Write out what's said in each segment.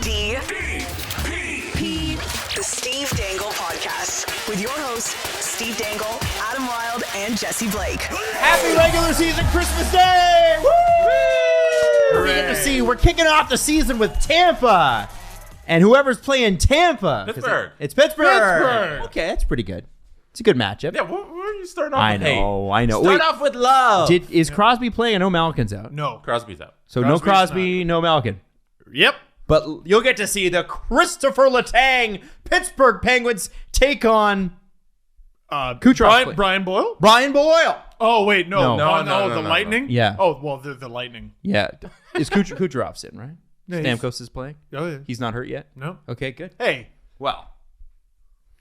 The Steve Dangle Podcast with your hosts, Steve Dangle, Adam Wilde, and Jesse Blake. Happy regular season Christmas Day! Woo! We're kicking off the season with Tampa. And whoever's playing Tampa. Pittsburgh. It's Pittsburgh. Pittsburgh. Okay, that's pretty good. It's a good matchup. Yeah, where are you starting off with? I know. Start off with love. Is Crosby playing? I know Malkin's out. No. Crosby's out. So no Crosby, no Malkin. Yep. But you'll get to see the Christopher Letang Pittsburgh Penguins take on Kucherov. Brian Boyle? Brian Boyle. Oh, wait, no. No, The Lightning? Yeah. Oh, well, the Lightning. Yeah. Is Kucherov's in, right? Yeah, Stamkos is playing? Oh, yeah. He's not hurt yet? No. Okay, good. Hey. Well.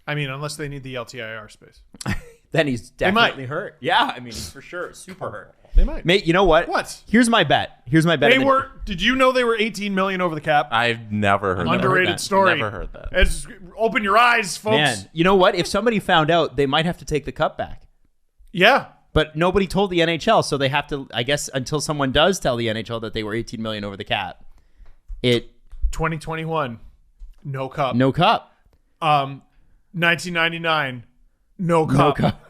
I mean, unless they need the LTIR space. Then he's definitely might. hurt. Yeah, I mean, he's for sure super hurt. They might. Mate, you know what? What? Here's my bet. Did you know they were $18 million over the cap? I've never heard Underrated that. story. Never heard that. It's, open your eyes, folks. Man, you know what? If somebody found out, they might have to take the cup back. Yeah. But nobody told the NHL, so they have to, I guess, until someone does tell the NHL that they were $18 million over the cap. 2021, no cup. No cup. 1999, no cup. No cup.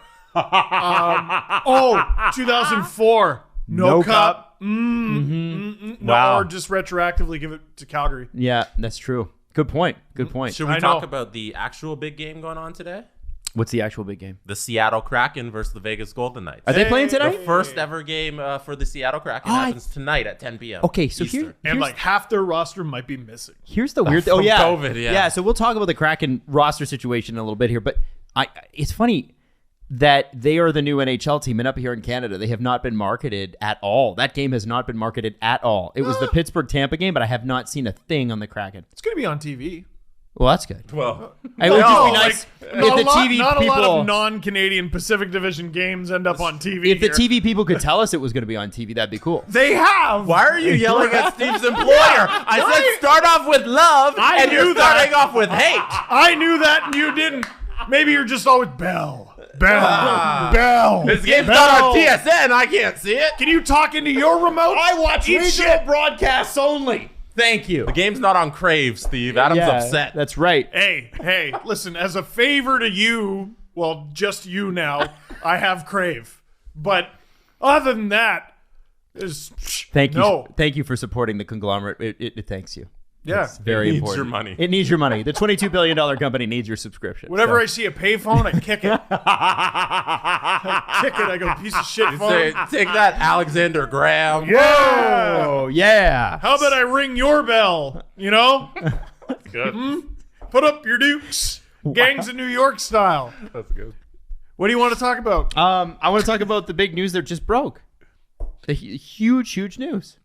2004, no cup. Wow. No, or just retroactively give it to Calgary. Yeah, that's true. Good point. Should we talk about the actual big game going on today? What's the actual big game? The Seattle Kraken versus the Vegas Golden Knights. Are they playing tonight? The first ever game for the Seattle Kraken happens tonight at 10 p.m. Okay, so Eastern. And like half their roster might be missing. Here's the weird thing. From COVID, yeah. So we'll talk about the Kraken roster situation in a little bit here, but it's funny that they are the new NHL team, and up here in Canada, they have not been marketed at all. That game has not been marketed at all. It was the Pittsburgh-Tampa game, but I have not seen a thing on the Kraken. It's going to be on TV. Well, that's good. Well, It would just be nice if the TV not people... a lot of non-Canadian Pacific Division games end up on TV. If the here. TV people could tell us it was going to be on TV, that'd be cool. They have. why are you yelling at Steve's employer? I said start off with love, and you're starting off with hate. I knew that and you didn't. Maybe you're just always Bell. Bell. This game's Bell. not on TSN. I can't see it. Can you talk into your remote? I watch Eat regional shit. broadcasts only. Thank you. The game's not on Crave, Steve. Adam's upset. That's right. Hey, listen, as a favor to you, well, just you now, I have Crave. But other than that, Thank you. No. Thank you for supporting the conglomerate. It thanks you. Yeah. It's very It needs important. your money. It needs your money. The $22 billion company needs your subscription. Whenever I see a payphone, I kick it. I go, piece of shit phone. Say, take that, Alexander Graham. Yeah. Oh, yeah. How about I ring your bell? You know? Good. Put up your dukes. Gangs of New York style. That's good. What do you want to talk about? I want to talk about the big news that just broke. The huge news.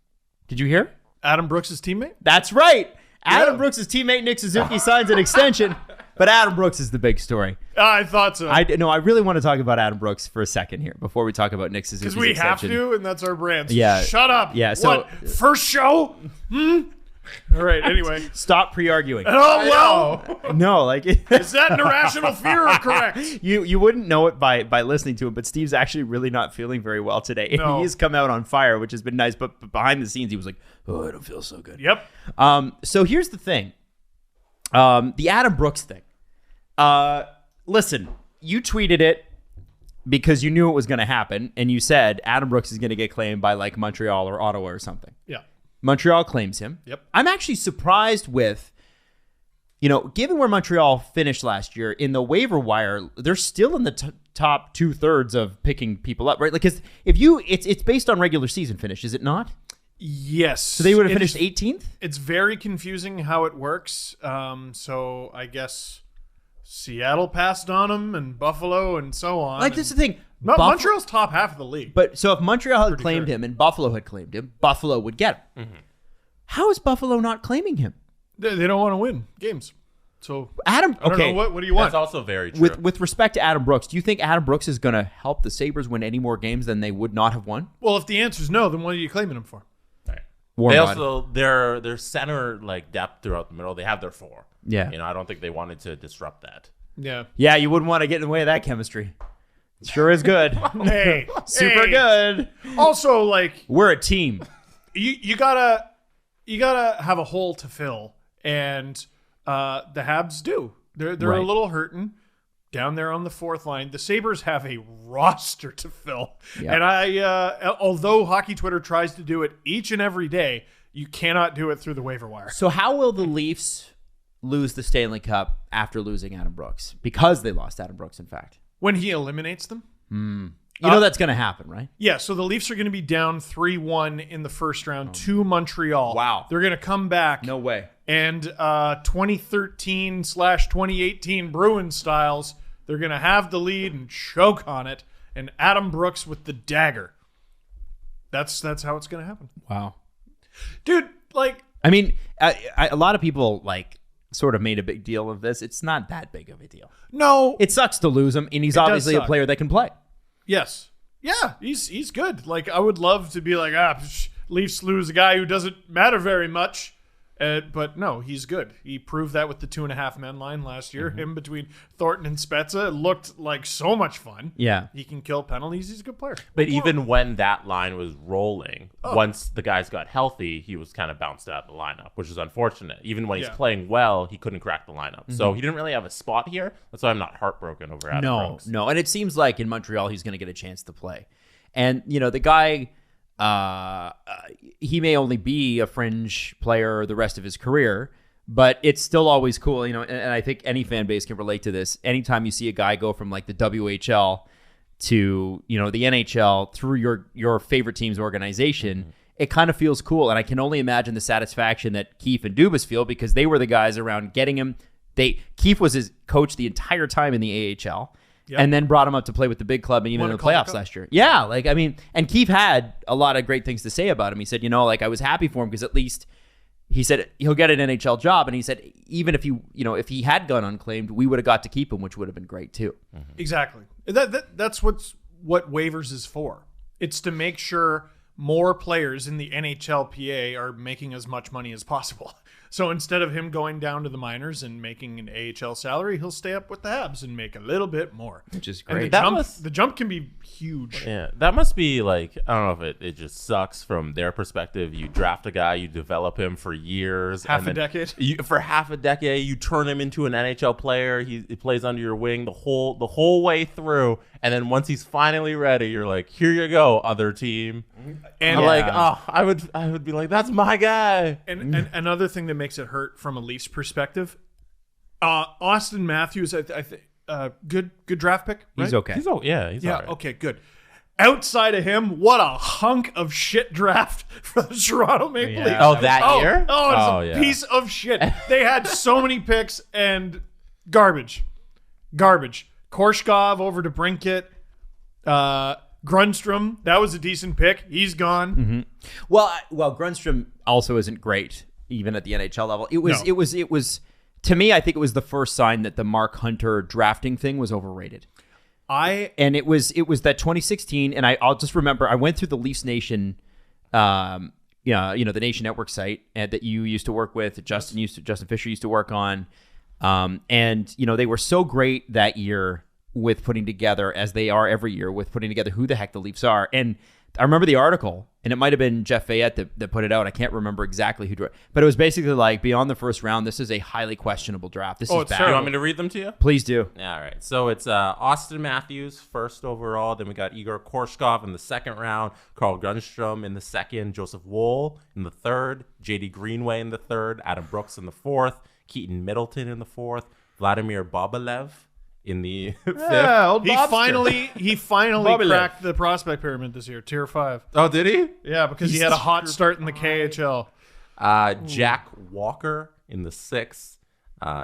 Did you hear? Adam Brooks' teammate? That's right. Adam Yeah. Brooks' teammate Nick Suzuki signs an extension, but Adam Brooks is the big story. I thought so. I really want to talk about Adam Brooks for a second here before we talk about Nick Suzuki's Because we extension. have to, and that's our brand. So Yeah. shut up. Yeah, so- What? First show? All right, anyway. Stop pre-arguing. Oh, well. No, like Is that an irrational fear or correct? you wouldn't know it by listening to him, but Steve's actually really not feeling very well today. And No. he's come out on fire, which has been nice, but behind the scenes he was like, "Oh, I don't feel so good." Yep. So here's the thing. The Adam Brooks thing. Listen, you tweeted it because you knew it was going to happen, and you said Adam Brooks is going to get claimed by like Montreal or Ottawa or something. Yeah. Montreal claims him. Yep. I'm actually surprised with, given where Montreal finished last year in the waiver wire, they're still in the top 2/3 of picking people up, right? Like, because it's based on regular season finish, is it not? Yes. So they would have finished 18th? It's very confusing how it works. So I guess Seattle passed on them and Buffalo and so on. Like, this is the thing. Montreal's top half of the league. But so if Montreal had claimed sure. him and Buffalo had claimed him, Buffalo would get him. Mm-hmm. How is Buffalo not claiming him? They don't want to win games. So Adam, I don't okay. know, what do you want? That's also very true. With respect to Adam Brooks, do you think Adam Brooks is going to help the Sabres win any more games than they would not have won? Well, if the answer is no, then what are you claiming him for? Right. Warm They body. also their center like depth throughout the middle. They have their four. Yeah. I don't think they wanted to disrupt that. Yeah. Yeah, you wouldn't want to get in the way of that chemistry. It sure is good. Hey, Super hey. good. Also, like We're a team. you gotta have a hole to fill, and the Habs do. They're Right. a little hurting down there on the fourth line. The Sabres have a roster to fill. Yeah. And although Hockey Twitter tries to do it each and every day, you cannot do it through the waiver wire. So how will the Leafs lose the Stanley Cup after losing Adam Brooks? Because they lost Adam Brooks, in fact. When he eliminates them? You know that's going to happen, right? Yeah, so the Leafs are going to be down 3-1 in the first round to Montreal. Wow. They're going to come back. No way. And 2013/2018 Bruins styles, they're going to have the lead and choke on it. And Adam Brooks with the dagger. That's how it's going to happen. Wow. Dude, like... I mean, a lot of people, like, sort of made a big deal of this. It's not that big of a deal. No. It sucks to lose him, and he's obviously a suck. player that can play. Yes. Yeah, he's good. Like, I would love to be like, Leafs lose a guy who doesn't matter very much. But no, he's good. He proved that with the 2.5 men line last year. Him between Thornton and Spezza. It looked like so much fun. Yeah. He can kill penalties. He's a good player. But even when that line was rolling, once the guys got healthy, he was kind of bounced out of the lineup, which is unfortunate. Even when he's playing well, he couldn't crack the lineup. So he didn't really have a spot here. That's why I'm not heartbroken over Adam Brooks. No. And it seems like in Montreal, he's going to get a chance to play. And, you know, the guy... he may only be a fringe player the rest of his career, but it's still always cool, you know, and I think any fan base can relate to this. Anytime you see a guy go from like the WHL to, you know, the NHL through your favorite team's organization, it kind of feels cool. And I can only imagine the satisfaction that Keefe and Dubas feel because they were the guys around getting him. Keefe was his coach the entire time in the AHL. Yep. And then brought him up to play with the big club and even in the playoffs last year. Yeah, like, I mean, and Keefe had a lot of great things to say about him. He said, you know, like, I was happy for him because at least he said he'll get an NHL job. And he said, even if if he had gone unclaimed, we would have got to keep him, which would have been great too. Exactly. That's what waivers is for. It's to make sure more players in the NHLPA are making as much money as possible. So instead of him going down to the minors and making an AHL salary, he'll stay up with the Habs and make a little bit more. Which is And great. the jump can be huge. Yeah, that must be like, I don't know if it just sucks from their perspective. You draft a guy, you develop him for years. Half a decade. For half a decade, you turn him into an NHL player. He plays under your wing the whole way through. And then once he's finally ready, you're like, here you go, other team. And I would be like, that's my guy. And another thing that makes it hurt from a Leafs perspective, Austin Matthews, I think, good draft pick. Right? He's okay. He's all right. Okay, good. Outside of him, what a hunk of shit draft for the Toronto Maple Leafs. Oh, that year? Oh, it's a piece of shit. They had so many picks and garbage. Korshkov over to Brinkett. Grundstrom, that was a decent pick. He's gone. Mm-hmm. Well, Grundstrom also isn't great, even at the NHL level. It was. To me, I think it was the first sign that the Mark Hunter drafting thing was overrated. And it was that 2016, and I'll just remember I went through the Leafs Nation, the Nation Network site that you used to work with, Justin Fisher used to work on, and you know they were so great that year with putting together, as they are every year, with putting together who the heck the Leafs are. And I remember the article, and it might have been Jeff Fayette that put it out. I can't remember exactly who drew it. But it was basically like, beyond the first round, this is a highly questionable draft. This is bad. Do you want me to read them to you? Please do. All right. So it's Austin Matthews first overall. Then we got Igor Korshkov in the second round. Carl Grundstrom in the second. Joseph Woll in the third. J.D. Greenway in the third. Adam Brooks in the fourth. Keaton Middleton in the fourth. Vladimir Bobelev in the fifth. He finally cracked the prospect pyramid this year, tier 5. Oh, did he? Yeah, because he had a hot start in the KHL. Jack Walker in the sixth,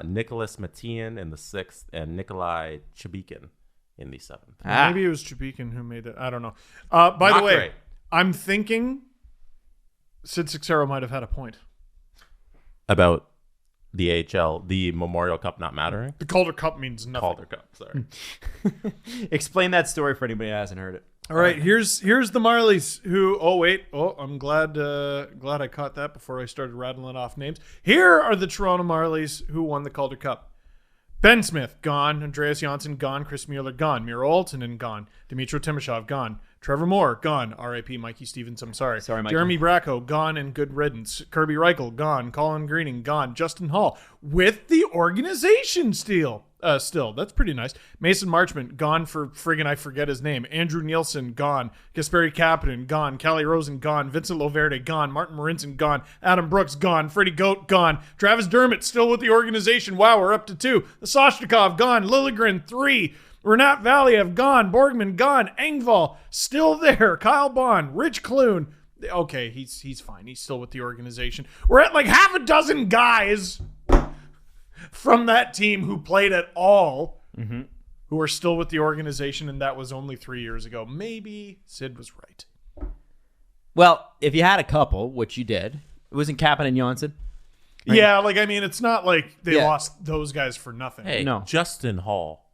Nicholas Matian in the sixth, and Nikolai Chabikin in the seventh. Maybe it was Chabikin who made it. I don't know. By the way, great. I'm thinking Sid Sixero might have had a point. About the AHL, the Memorial Cup not mattering? The Calder Cup means nothing. Calder Cup, sorry. Explain that story for anybody who hasn't heard it. All right, here's the Marlies who. I'm glad I caught that before I started rattling off names. Here are the Toronto Marlies who won the Calder Cup: Ben Smith, gone. Andreas Janssen, gone. Chris Mueller, gone. Miro Aaltonen, gone. Dmitro Timashov, gone. Trevor Moore, gone. R.I.P. Mikey Stevens, I'm sorry. Sorry, Mikey. Jeremy Bracco, gone and good riddance. Kirby Reichel, gone. Colin Greening, gone. Justin Hall, with the organization still. That's pretty nice. Mason Marchment, gone for friggin' I forget his name. Andrew Nielsen, gone. Kasperi Kapanen, gone. Callie Rosen, gone. Vincent Loverde, gone. Martin Marinson, gone. Adam Brooks, gone. Freddie Goat, gone. Travis Dermott, still with the organization. Wow, we're up to 2. The Soshnikov, gone. Lilligren, 3. Renat Valiev, gone. Borgman, gone. Engvall, still there. Kyle Bond, Rich Clune. Okay, he's fine. He's still with the organization. We're at like half a dozen guys from that team who played at all, who are still with the organization, and that was only 3 years ago. Maybe Sid was right. Well, if you had a couple, which you did, it wasn't Kapanen and Janssen. Right? Yeah, like, I mean, it's not like they Yeah. lost those guys for nothing. Hey, No. Justin Hall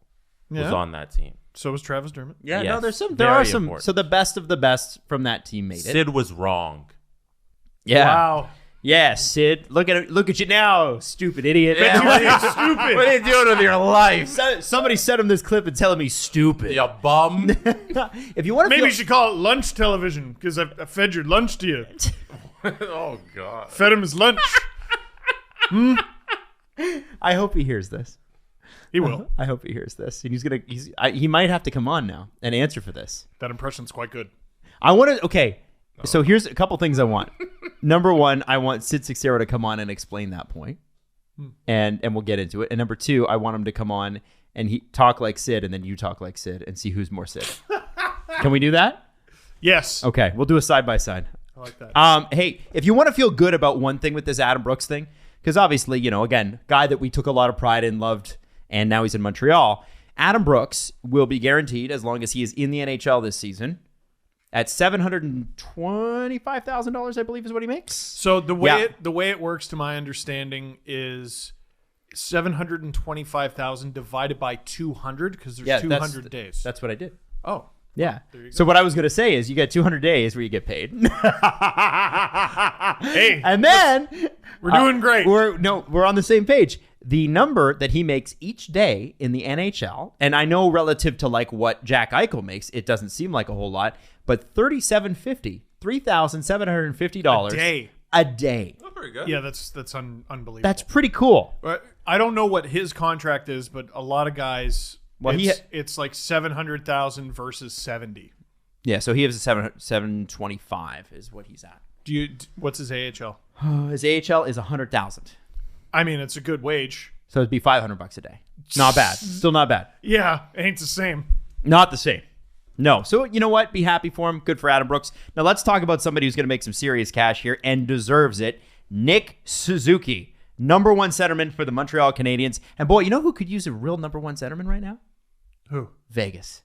was Yeah. on that team. So was Travis Dermott. Yeah, Yes, no, there very are some. important. So the best of the best from that team made it. Sid was wrong. Yeah. Wow. Yeah, Sid. Look at you now, stupid idiot. Yeah, What are you stupid? What are you doing with your life? Somebody sent him this clip and telling me stupid. You bum. If you want to Maybe feel, you should call it lunch television because I fed your lunch to you. Oh, God. Fed him his lunch. I hope he hears this. He will. I hope he hears this, and he might have to come on now and answer for this. That impression's quite good. I want to. Okay, so here's a couple things I want. Number one, I want Sid Sixero to come on and explain that point, and we'll get into it. And number two, I want him to come on and he talk like Sid, and then you talk like Sid, and see who's more Sid. Can we do that? Yes. Okay, we'll do a side by side. I like that. Hey, if you want to feel good about one thing with this Adam Brooks thing, because obviously, again, guy that we took a lot of pride in, loved, and now he's in Montreal. Adam Brooks will be guaranteed, as long as he is in the NHL this season, at $725,000, I believe is what he makes. So the way it works, to my understanding, is 725,000 divided by 200 because there's 200 days. That's what I did. Oh. Yeah. There you go. So what I was going to say is you get 200 days where you get paid. Hey, And then we're doing great. We're on the same page. The number that he makes each day in the NHL, and I know relative to like what Jack Eichel makes, it doesn't seem like a whole lot, but $3,750 a day. Oh, very good. Yeah, that's unbelievable. That's pretty cool. I don't know what his contract is, but a lot of guys, Well, it's like 700,000 versus 70. Yeah, so he has a 725 is what he's at. What's his AHL? His AHL is 100,000. I mean, it's a good wage. So it'd be $500 a day. Not bad. Still not bad. Yeah, ain't the same. Not the same. No. So you know what? Be happy for him. Good for Adam Brooks. Now let's talk about somebody who's going to make some serious cash here and deserves it. Nick Suzuki, number one centerman for the Montreal Canadiens. And boy, you know who could use a real number one centerman right now? Who? Vegas.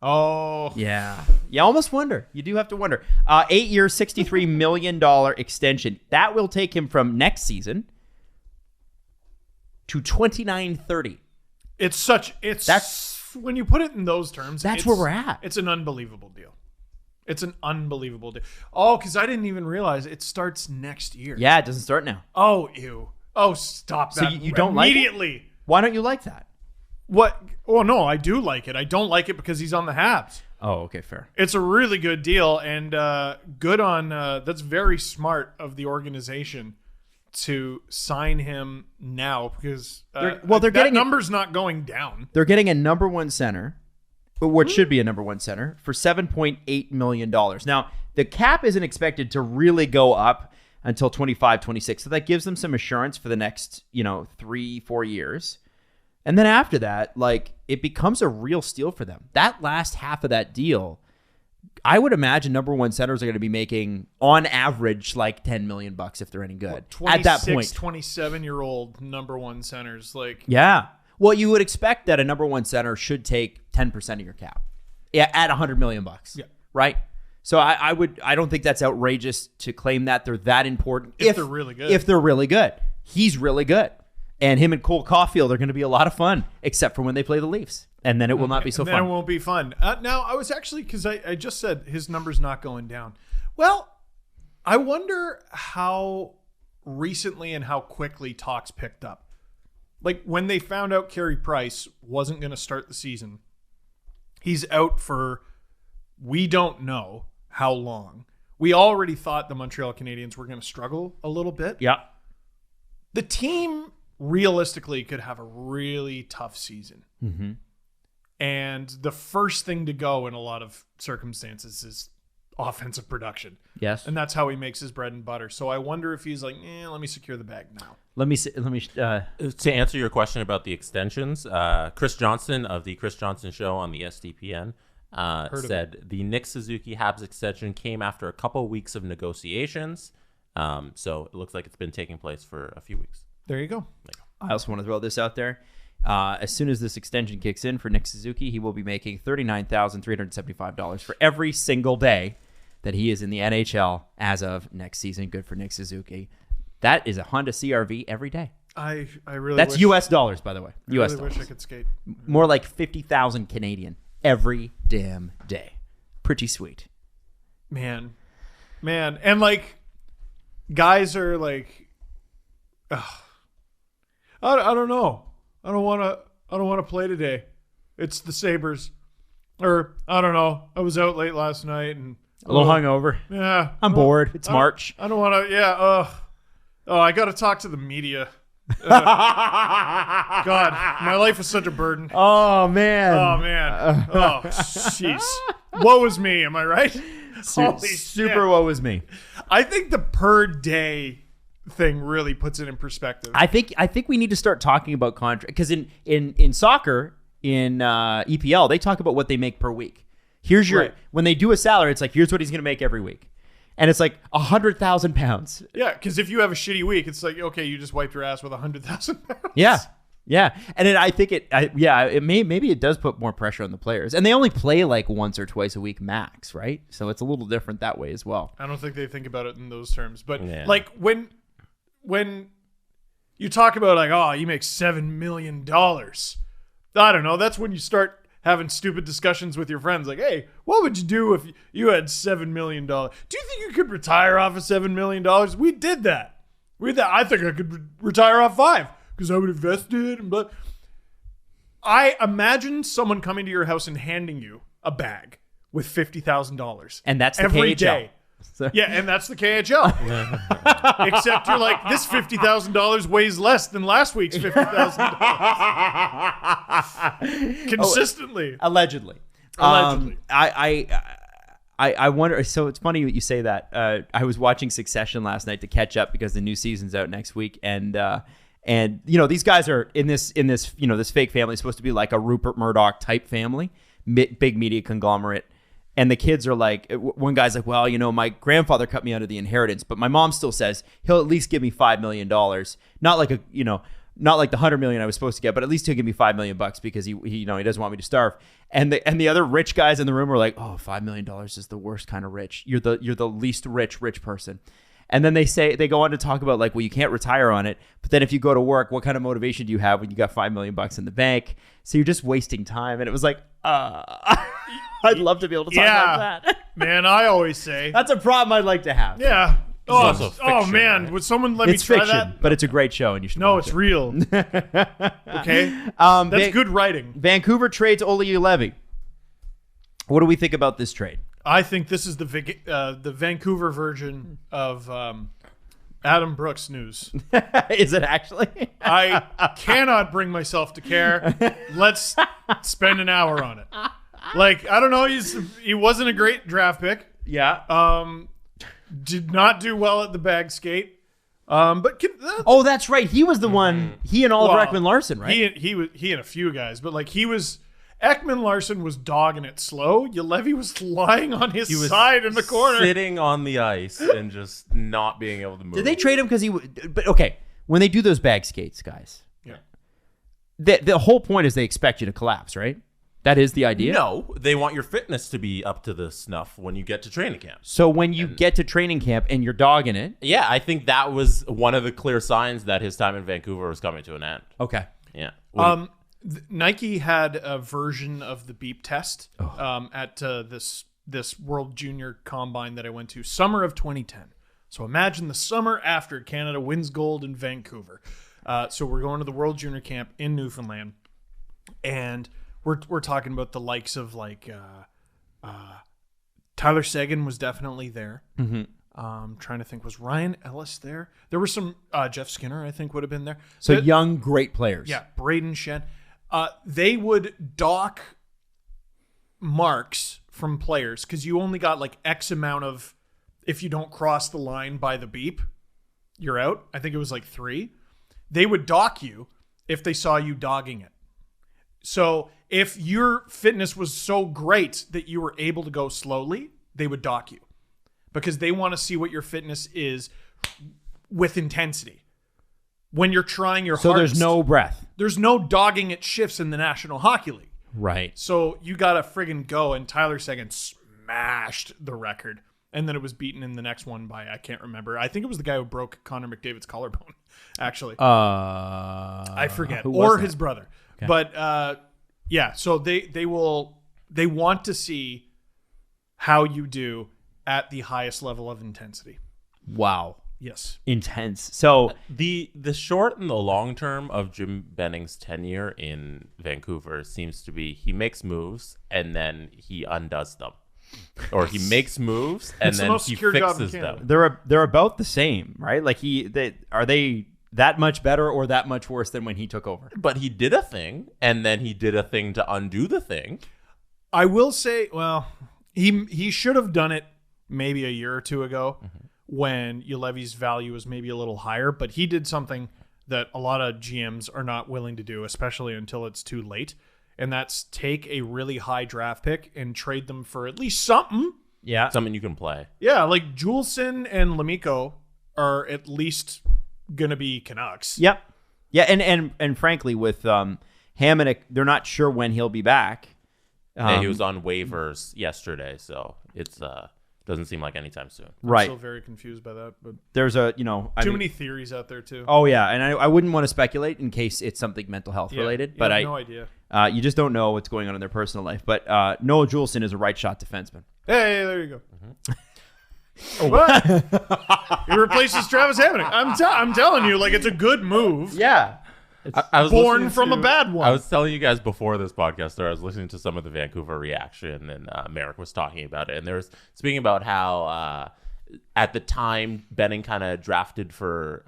Oh. Yeah. You almost wonder. You do have to wonder. 8-year, $63 million extension. That will take him from next season to 29-30. That's when you put it in those terms. That's where we're at. It's an unbelievable deal. It's an unbelievable deal. Oh, because I didn't even realize it starts next year. Yeah, it doesn't start now. Oh, ew. Oh, stop that. So you don't like it? Immediately. Why don't you like that? What? Oh, no, I do like it. I don't like it because he's on the Habs. Oh, okay, fair. It's a really good deal, and good on that's very smart of the organization to sign him now because They're that getting number's not going down. They're getting a number one center, what should be a number one center, for $7.8 million. Now, the cap isn't expected to really go up until 25, 26. So that gives them some assurance for the next, 3-4 years. And then after that, it becomes a real steal for them. That last half of that deal, I would imagine number one centers are going to be making, on average, like $10 million if they're any good. At that point, 27-year-old number one centers, yeah. Well, you would expect that a number one center should take 10% of your cap. Yeah, at $100 million. Yeah. Right? So I don't think that's outrageous to claim that they're that important. If they're really good. If they're really good. He's really good. And him and Cole Caulfield are going to be a lot of fun, except for when they play the Leafs. And then it will not be so then fun. it won't be fun. Now, I was actually, because I just said his number's not going down. Well, I wonder how recently and how quickly talks picked up. like when they found out Carey Price wasn't going to start the season, he's out for we don't know how long. We already thought the Montreal Canadiens were going to struggle a little bit. Yeah. The team realistically could have a really tough season. Mm-hmm. And the first thing to go in a lot of circumstances is offensive production. Yes. And that's how he makes his bread and butter. So I wonder if he's like, let me secure the bag now. To answer your question about the extensions, Chris Johnson of the Chris Johnson Show on the SDPN said the Nick Suzuki Habs extension came after a couple weeks of negotiations. So it looks like it's been taking place for a few weeks. There you go. I also want to throw this out there. As soon as this extension kicks in for Nick Suzuki, he will be making $39,375 for every single day that he is in the NHL as of next season. Good for Nick Suzuki. That is a Honda CRV every day. I really That's wish, US dollars, by the way. I US really dollars. wish I could skate. More like 50,000 Canadian every damn day. Pretty sweet. Man. And like guys are like, I don't know. I don't want to play today. It's the Sabres. Or I don't know. I was out late last night and A little hungover. yeah. I'm bored. It's March. I don't want to. Yeah. Oh, I got to talk to the media. God, my life is such a burden. Oh, man. Oh man. Oh, jeez. Woe is me. Am I right? Holy Super shit. woe is me. I think the per day thing really puts it in perspective. I think we need to start talking about contract because in soccer in EPL they talk about what they make per week. Here's your when they do a salary, it's like here's what he's going to make every week, and it's like 100,000 pounds. Yeah, because if you have a shitty week, it's like okay, you just wiped your ass with 100,000 pounds. Yeah, and I think maybe it does put more pressure on the players, and they only play like once or twice a week max, right? So it's a little different that way as well. I don't think they think about it in those terms, but like when you talk about like, oh, you make $7 million, I don't know. That's when you start having stupid discussions with your friends. Like, hey, what would you do if you had $7 million? Do you think you could retire off of $7 million? We did that. I think I could retire off 5 because I would invest it. But I imagine someone coming to your house and handing you a bag with $50,000. And that's the every KHL. day. So. Yeah, and that's the KHL. Except you're like, this $50,000 weighs less than last week's $50,000. Consistently. Allegedly. I wonder. So it's funny that you say that. I was watching Succession last night to catch up because the new season's out next week, and these guys are in this this fake family is supposed to be like a Rupert Murdoch type family, big media conglomerate. And the kids are like, one guy's like, well, my grandfather cut me out of the inheritance, but my mom still says he'll at least give me $5 million. Not like not like the $100 million I was supposed to get, but at least he'll give me $5 million because he doesn't want me to starve. And the other rich guys in the room were like, oh, $5 million is the worst kind of rich. You're the least rich person. And then they go on to talk about like, well, you can't retire on it. But then if you go to work, what kind of motivation do you have when you got $5 million in the bank? So you're just wasting time. And it was like, I'd love to be able to talk about that. Man, I always say. That's a problem I'd like to have. Yeah. also fiction, man. right? Would someone let me try fiction, that? but it's a great show and you should No, watch it's it. real. Okay? That's good writing. Vancouver trades Olli Juolevi. What do we think about this trade? I think this is the Vancouver version of Adam Brooks news. Is it actually? I cannot bring myself to care. Let's spend an hour on it. Like, I don't know. He wasn't a great draft pick. Yeah. Did not do well at the bag skate. But oh, that's right. He was the one. He and Oliver Ekman-Larsson, right? He and a few guys, but like Ekman-Larsson was dogging it slow. Juolevi was lying on his side in the corner, sitting on the ice and just not being able to move. Did they trade him because but okay, when they do those bag skates, guys, yeah, the whole point is they expect you to collapse, right? That is the idea. No, they want your fitness to be up to the snuff when you get to training camp. So when you get to training camp and you're dogging it, Yeah, I think that was one of the clear signs that his time in Vancouver was coming to an end. okay. Yeah. Nike had a version of the beep test at this World Junior Combine that I went to, summer of 2010. So imagine the summer after Canada wins gold in Vancouver. So we're going to the World Junior Camp in Newfoundland, and we're talking about the likes of like Tyler Seguin was definitely there. Trying to think, was Ryan Ellis there? There were some Jeff Skinner, I think, would have been there. So young, great players. Yeah, Braden Shen. They would dock marks from players because you only got like X amount of, if you don't cross the line by the beep, you're out. I think it was like 3. They would dock you if they saw you dogging it. So if your fitness was so great that you were able to go slowly, they would dock you because they want to see what your fitness is with intensity. When you're trying your hardest. So there's no breath. There's no dogging at shifts in the National Hockey League. Right. So you got to friggin' go, and Tyler Seguin smashed the record. And then it was beaten in the next one by, I can't remember. I think it was the guy who broke Connor McDavid's collarbone, actually. I forget. Or his brother. Okay. But yeah, so they want to see how you do at the highest level of intensity. Wow. Yes. Intense. So the short and the long term of Jim Benning's tenure in Vancouver seems to be he makes moves and then he undoes them. Or he makes moves and then he fixes them. They're about the same, right? Like are they that much better or that much worse than when he took over? But he did a thing and then he did a thing to undo the thing. I will say, well, he should have done it maybe a year or two ago. When Juolevi's value was maybe a little higher, but he did something that a lot of GMs are not willing to do, especially until it's too late, and that's take a really high draft pick and trade them for at least something. Yeah. Something you can play. Yeah, like Juulsen and Lammikko are at least going to be Canucks. Yep. Yeah, and frankly, with Hamonic, they're not sure when he'll be back. Yeah, he was on waivers yesterday, so it's doesn't seem like anytime soon. Right. I'm still very confused by that. But there's too many theories out there too. Oh yeah, and I wouldn't want to speculate in case it's something mental health related. But I have no idea. You just don't know what's going on in their personal life. But Noah Juulsen is a right shot defenseman. Hey, there you go. Oh, what? He replaces Travis Hamonic. I'm telling you, like, it's a good move. Yeah. I was born from a bad one. I was telling you guys before this podcast, I was listening to some of the Vancouver reaction, and Merrick was talking about it. And there was speaking about how at the time, Benning kind of drafted for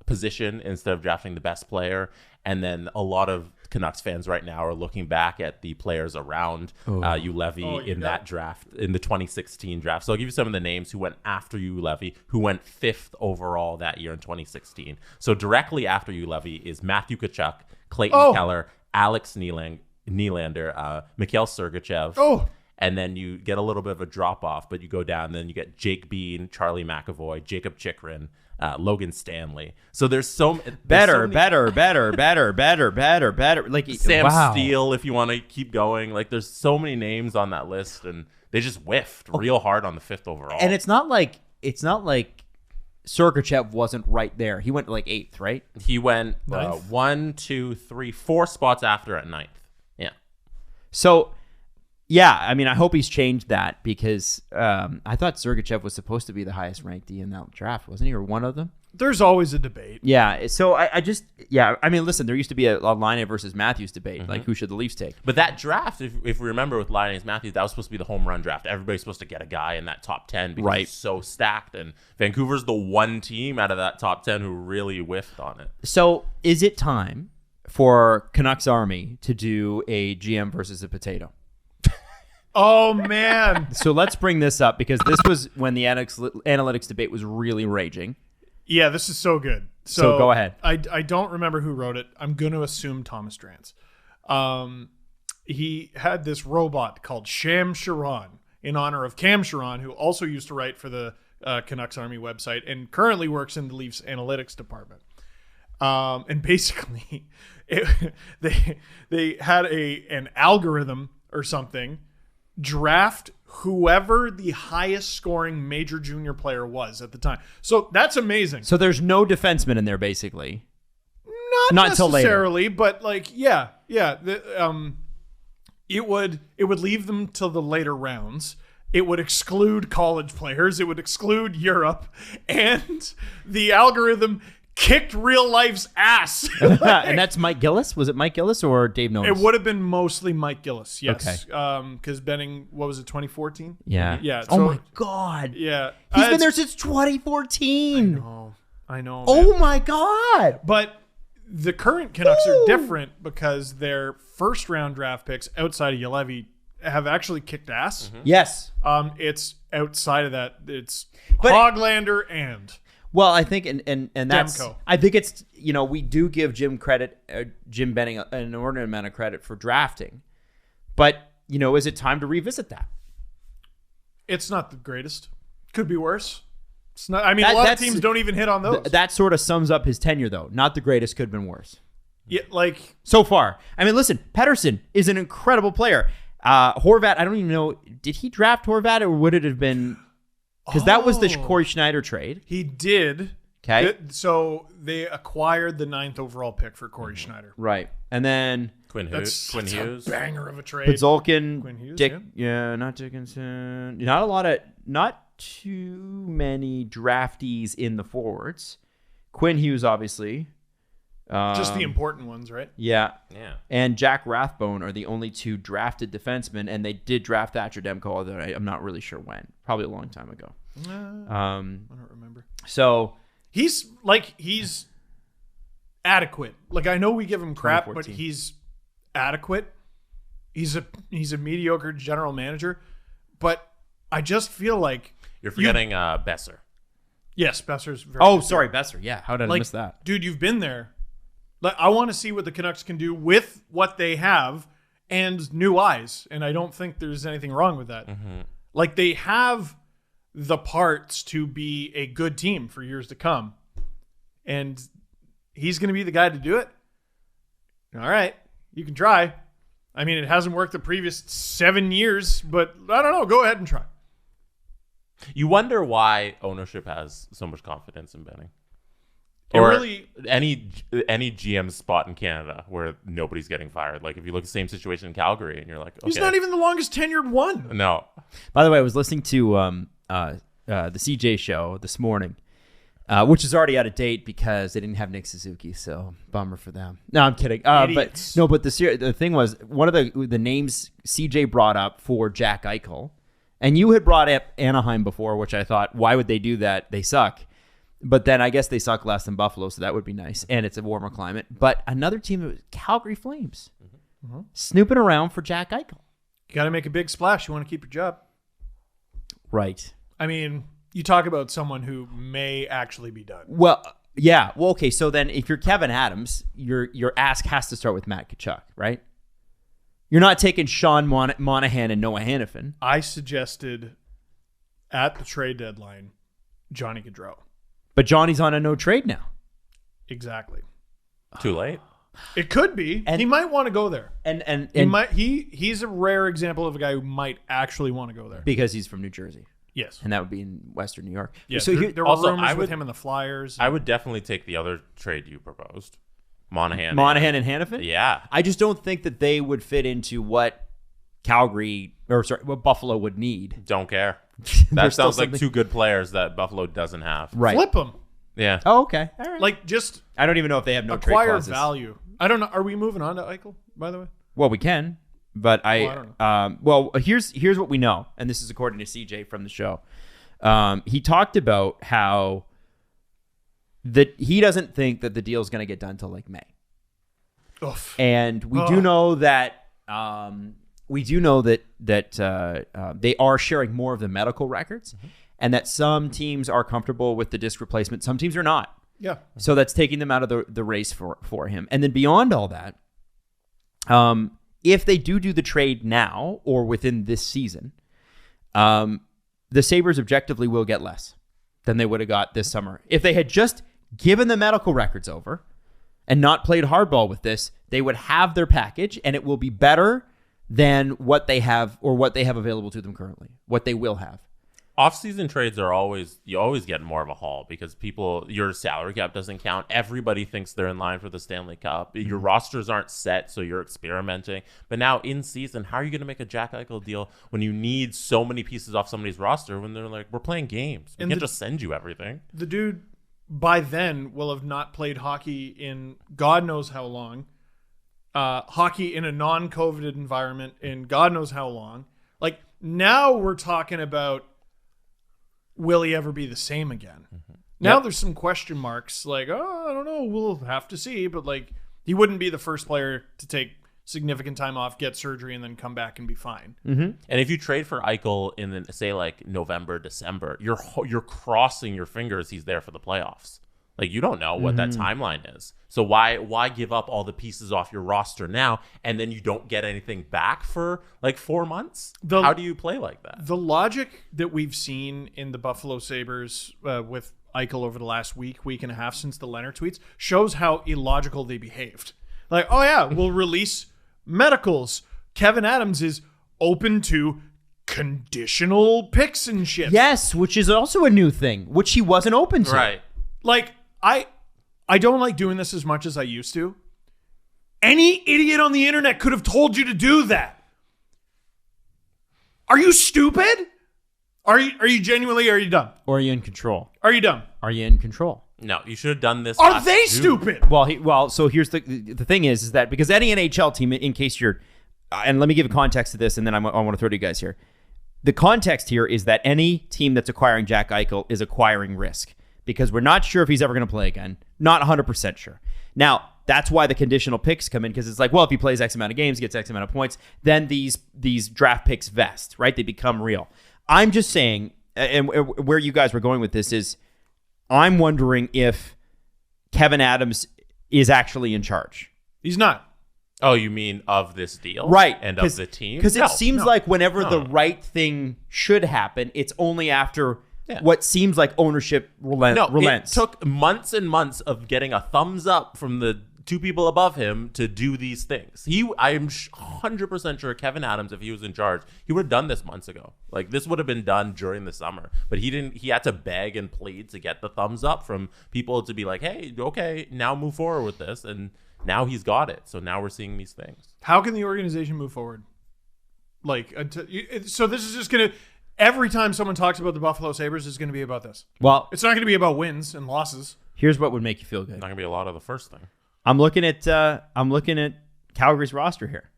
position instead of drafting the best player. And then a lot of Canucks fans right now are looking back at the players around Juolevi in that draft, in the 2016 draft. So I'll give you some of the names who went after Juolevi, who went 5th overall that year in 2016. So directly after Juolevi is Matthew Tkachuk, Clayton Keller, Alex Nylander, Mikhail Sergachev. And then you get a little bit of a drop-off, but you go down, and then you get Jake Bean, Charlie McAvoy, Jacob Chikrin, Logan Stanley. So there's so better. Like Sam Steele, if you want to keep going. Like there's so many names on that list, and they just whiffed real hard on the 5th overall. And it's not like Sergachev wasn't right there. He went like 8th, right? He went 1, 2, 3, 4 spots after at 9th. Yeah. So. Yeah, I mean, I hope he's changed that because I thought Sergachev was supposed to be the highest ranked D in that draft, wasn't he, or one of them? There's always a debate. Yeah, so I mean, listen, there used to be a Laine versus Matthews debate, like who should the Leafs take? But that draft, if we remember with Laine and Matthews, that was supposed to be the home run draft. Everybody's supposed to get a guy in that top 10 because it's so stacked, and Vancouver's the one team out of that top 10 who really whiffed on it. So is it time for Canucks Army to do a GM versus a potato? Oh, man. So let's bring this up because this was when the analytics debate was really raging. Yeah, this is so good. So go ahead. I don't remember who wrote it. I'm going to assume Thomas Drance. He had this robot called Sham Sharon in honor of Cam Sharon, who also used to write for the Canucks Army website and currently works in the Leafs analytics department. And basically, they had an algorithm or something draft whoever the highest scoring major junior player was at the time. So that's amazing. So there's no defenseman in there, basically. Not necessarily, but like, yeah. It would leave them till the later rounds. It would exclude college players. It would exclude Europe, and the algorithm kicked real life's ass. And that's Mike Gillis? Was it Mike Gillis or Dave Nones? It would have been mostly Mike Gillis, yes. Okay. Because Benning, what was it, 2014? Yeah. Yeah. Oh, so- my God. Yeah. He's been there since 2014. I know. Oh, man. my God. But the current Canucks are different because their first round draft picks outside of Juolevi have actually kicked ass. Yes. It's outside of that. It's But- Hoglander and Well, I think, and that's, Demko. I think it's, we do give Jim Benning an inordinate amount of credit for drafting. But, is it time to revisit that? it's not the greatest. Could be worse. It's not. I mean, a lot of teams don't even hit on those. That sort of sums up his tenure, though. Not the greatest, could have been worse. Yeah, like So far. I mean, listen, Pettersson is an incredible player. Horvat, I don't even know, did he draft Horvat or would it have been, because that was the Corey Schneider trade. he did. Okay. So they acquired the 9th overall pick for Corey Schneider. Right. And then Quinn That's Hughes. a banger of a trade. Pizzolkin, Quinn Hughes, not Dickinson. Not too many draftees in the forwards. Quinn Hughes, obviously. Just the important ones, right? Yeah. Yeah. And Jack Rathbone are the only two drafted defensemen, and they did draft Thatcher Demko, although I'm not really sure when. Probably a long time ago. I don't remember. So He's adequate. Like, I know we give him crap, but 2014. he's adequate. He's a mediocre general manager, but I just feel like You're forgetting Besser. yes, Besser's very Oh, good. sorry, Besser. Yeah, how did I miss that? Dude, you've been there. Like, I want to see what the Canucks can do with what they have and new eyes, and I don't think there's anything wrong with that. Like, they have the parts to be a good team for years to come, and he's going to be the guy to do it. All right, you can try. I mean, it hasn't worked the previous 7 years, but I don't know. Go ahead and try. You wonder why ownership has so much confidence in Benning. It Or really- any GM spot in Canada where nobody's getting fired. Like if you look at the same situation in Calgary and you're like, okay. He's not even the longest tenured one. No. By the way, I was listening to the CJ show this morning, which is already out of date because they didn't have Nick Suzuki, so bummer for them. No, I'm kidding. Idiots. But the thing was, one of the names CJ brought up for Jack Eichel, and you had brought up Anaheim before, which I thought, why would they do that? They suck. But then I guess they suck less than Buffalo, so that would be nice. And it's a warmer climate. But another team, Calgary Flames, snooping around for Jack Eichel. You got to make a big splash. You want to keep your job. Right. I mean, you talk about someone who may actually be done. Well, yeah. Well, okay. So then if you're Kevin Adams, your ask has to start with Matt Tkachuk, right? You're not taking Sean Monahan and Noah Hannafin. I suggested at the trade deadline, Johnny Gaudreau. But Johnny's on a no trade now. Exactly. Too late. It could be. And- he might want to go there. And He's a rare example of a guy who might actually want to go there. because he's from New Jersey. Yes. And that would be in Western New York. Yeah. So there were also, rumors I with would- him and the Flyers. I would definitely take the other trade you proposed. Monahan Monahan and Hannafin? Yeah. I just don't think that they would fit into what what Buffalo would need. Don't care. There's That still sounds like something- two good players that Buffalo doesn't have. Right. Flip him. Yeah. Oh, okay. All right. Like, just I don't even know if they have no trade acquire clauses. value. I don't know. Are we moving on to Eichel, by the way? Well, we can, but I don't here's what we know, and this is according to CJ from the show. He talked about how that he doesn't think that the deal is going to get done till like May, Oof. and we do know that they are sharing more of the medical records, and that some teams are comfortable with the disc replacement, some teams are not. Yeah. So that's taking them out of the race for him. And then beyond all that, if they do the trade now or within this season, the Sabres objectively will get less than they would have got this summer. If they had just given the medical records over and not played hardball with this, they would have their package and it will be better than what they have or what they have available to them currently, what they will have. Off-season trades are always get more of a haul because your salary cap doesn't count. Everybody thinks they're in line for the Stanley Cup. Your rosters aren't set, so you're experimenting. But now in season, how are you going to make a Jack Eichel deal when you need so many pieces off somebody's roster when they're like, we're playing games. We can't just send you everything. The dude by then will have not played hockey in God knows how long. Hockey in a non-COVID environment in God knows how long. Like, now we're talking about, will he ever be the same again? Now there's some question marks. Like, oh, I don't know. We'll have to see. But, like, he wouldn't be the first player to take significant time off, get surgery, and then come back and be fine. And if you trade for Eichel in, say, like November, December, you're crossing your fingers he's there for the playoffs. Like, you don't know what that timeline is. So why give up all the pieces off your roster now, and then you don't get anything back for like 4 months? How do you play like that? The logic that we've seen in the Buffalo Sabres with Eichel over the last week and a half since the Leonard tweets shows how illogical they behaved. Like, oh yeah, we'll release medicals. Kevin Adams is open to conditional picks and shit. Yes, which is also a new thing, which he wasn't open to. Right. Like, I don't like doing this as much as I used to. Any idiot on the internet could have told you to do that. Are you stupid? Are you genuinely, are you dumb? Or are you in control? Are you dumb? Are you in control? No, you should have done this. Are they stupid? Well, so here's the thing is that because any NHL team, in case you're, and let me give a context to this, and then I want to throw to you guys here. The context here is that any team that's acquiring Jack Eichel is acquiring risk because we're not sure if he's ever going to play again. Not 100% sure. Now, that's why the conditional picks come in, because it's like, well, if he plays X amount of games, gets X amount of points, then these draft picks vest, right? They become real. I'm just saying, and where you guys were going with this is, I'm wondering if Kevin Adams is actually in charge. He's not. Oh, you mean of this deal? Right. And of the team? Because it seems like whenever the right thing should happen, it's only after what seems like ownership relents. It took months and months of getting a thumbs up from the two people above him to do these things. I'm 100% sure Kevin Adams, if he was in charge, he would have done this months ago. Like, this would have been done during the summer, but he didn't. He had to beg and plead to get the thumbs up from people to be like, hey, okay, now move forward with this. And now he's got it. So now we're seeing these things. How can the organization move forward? Like, so this is just going to, every time someone talks about the Buffalo Sabres, it's going to be about this. Well, it's not going to be about wins and losses. Here's what would make you feel good. Not going to be a lot of the first thing. I'm looking at Calgary's roster here.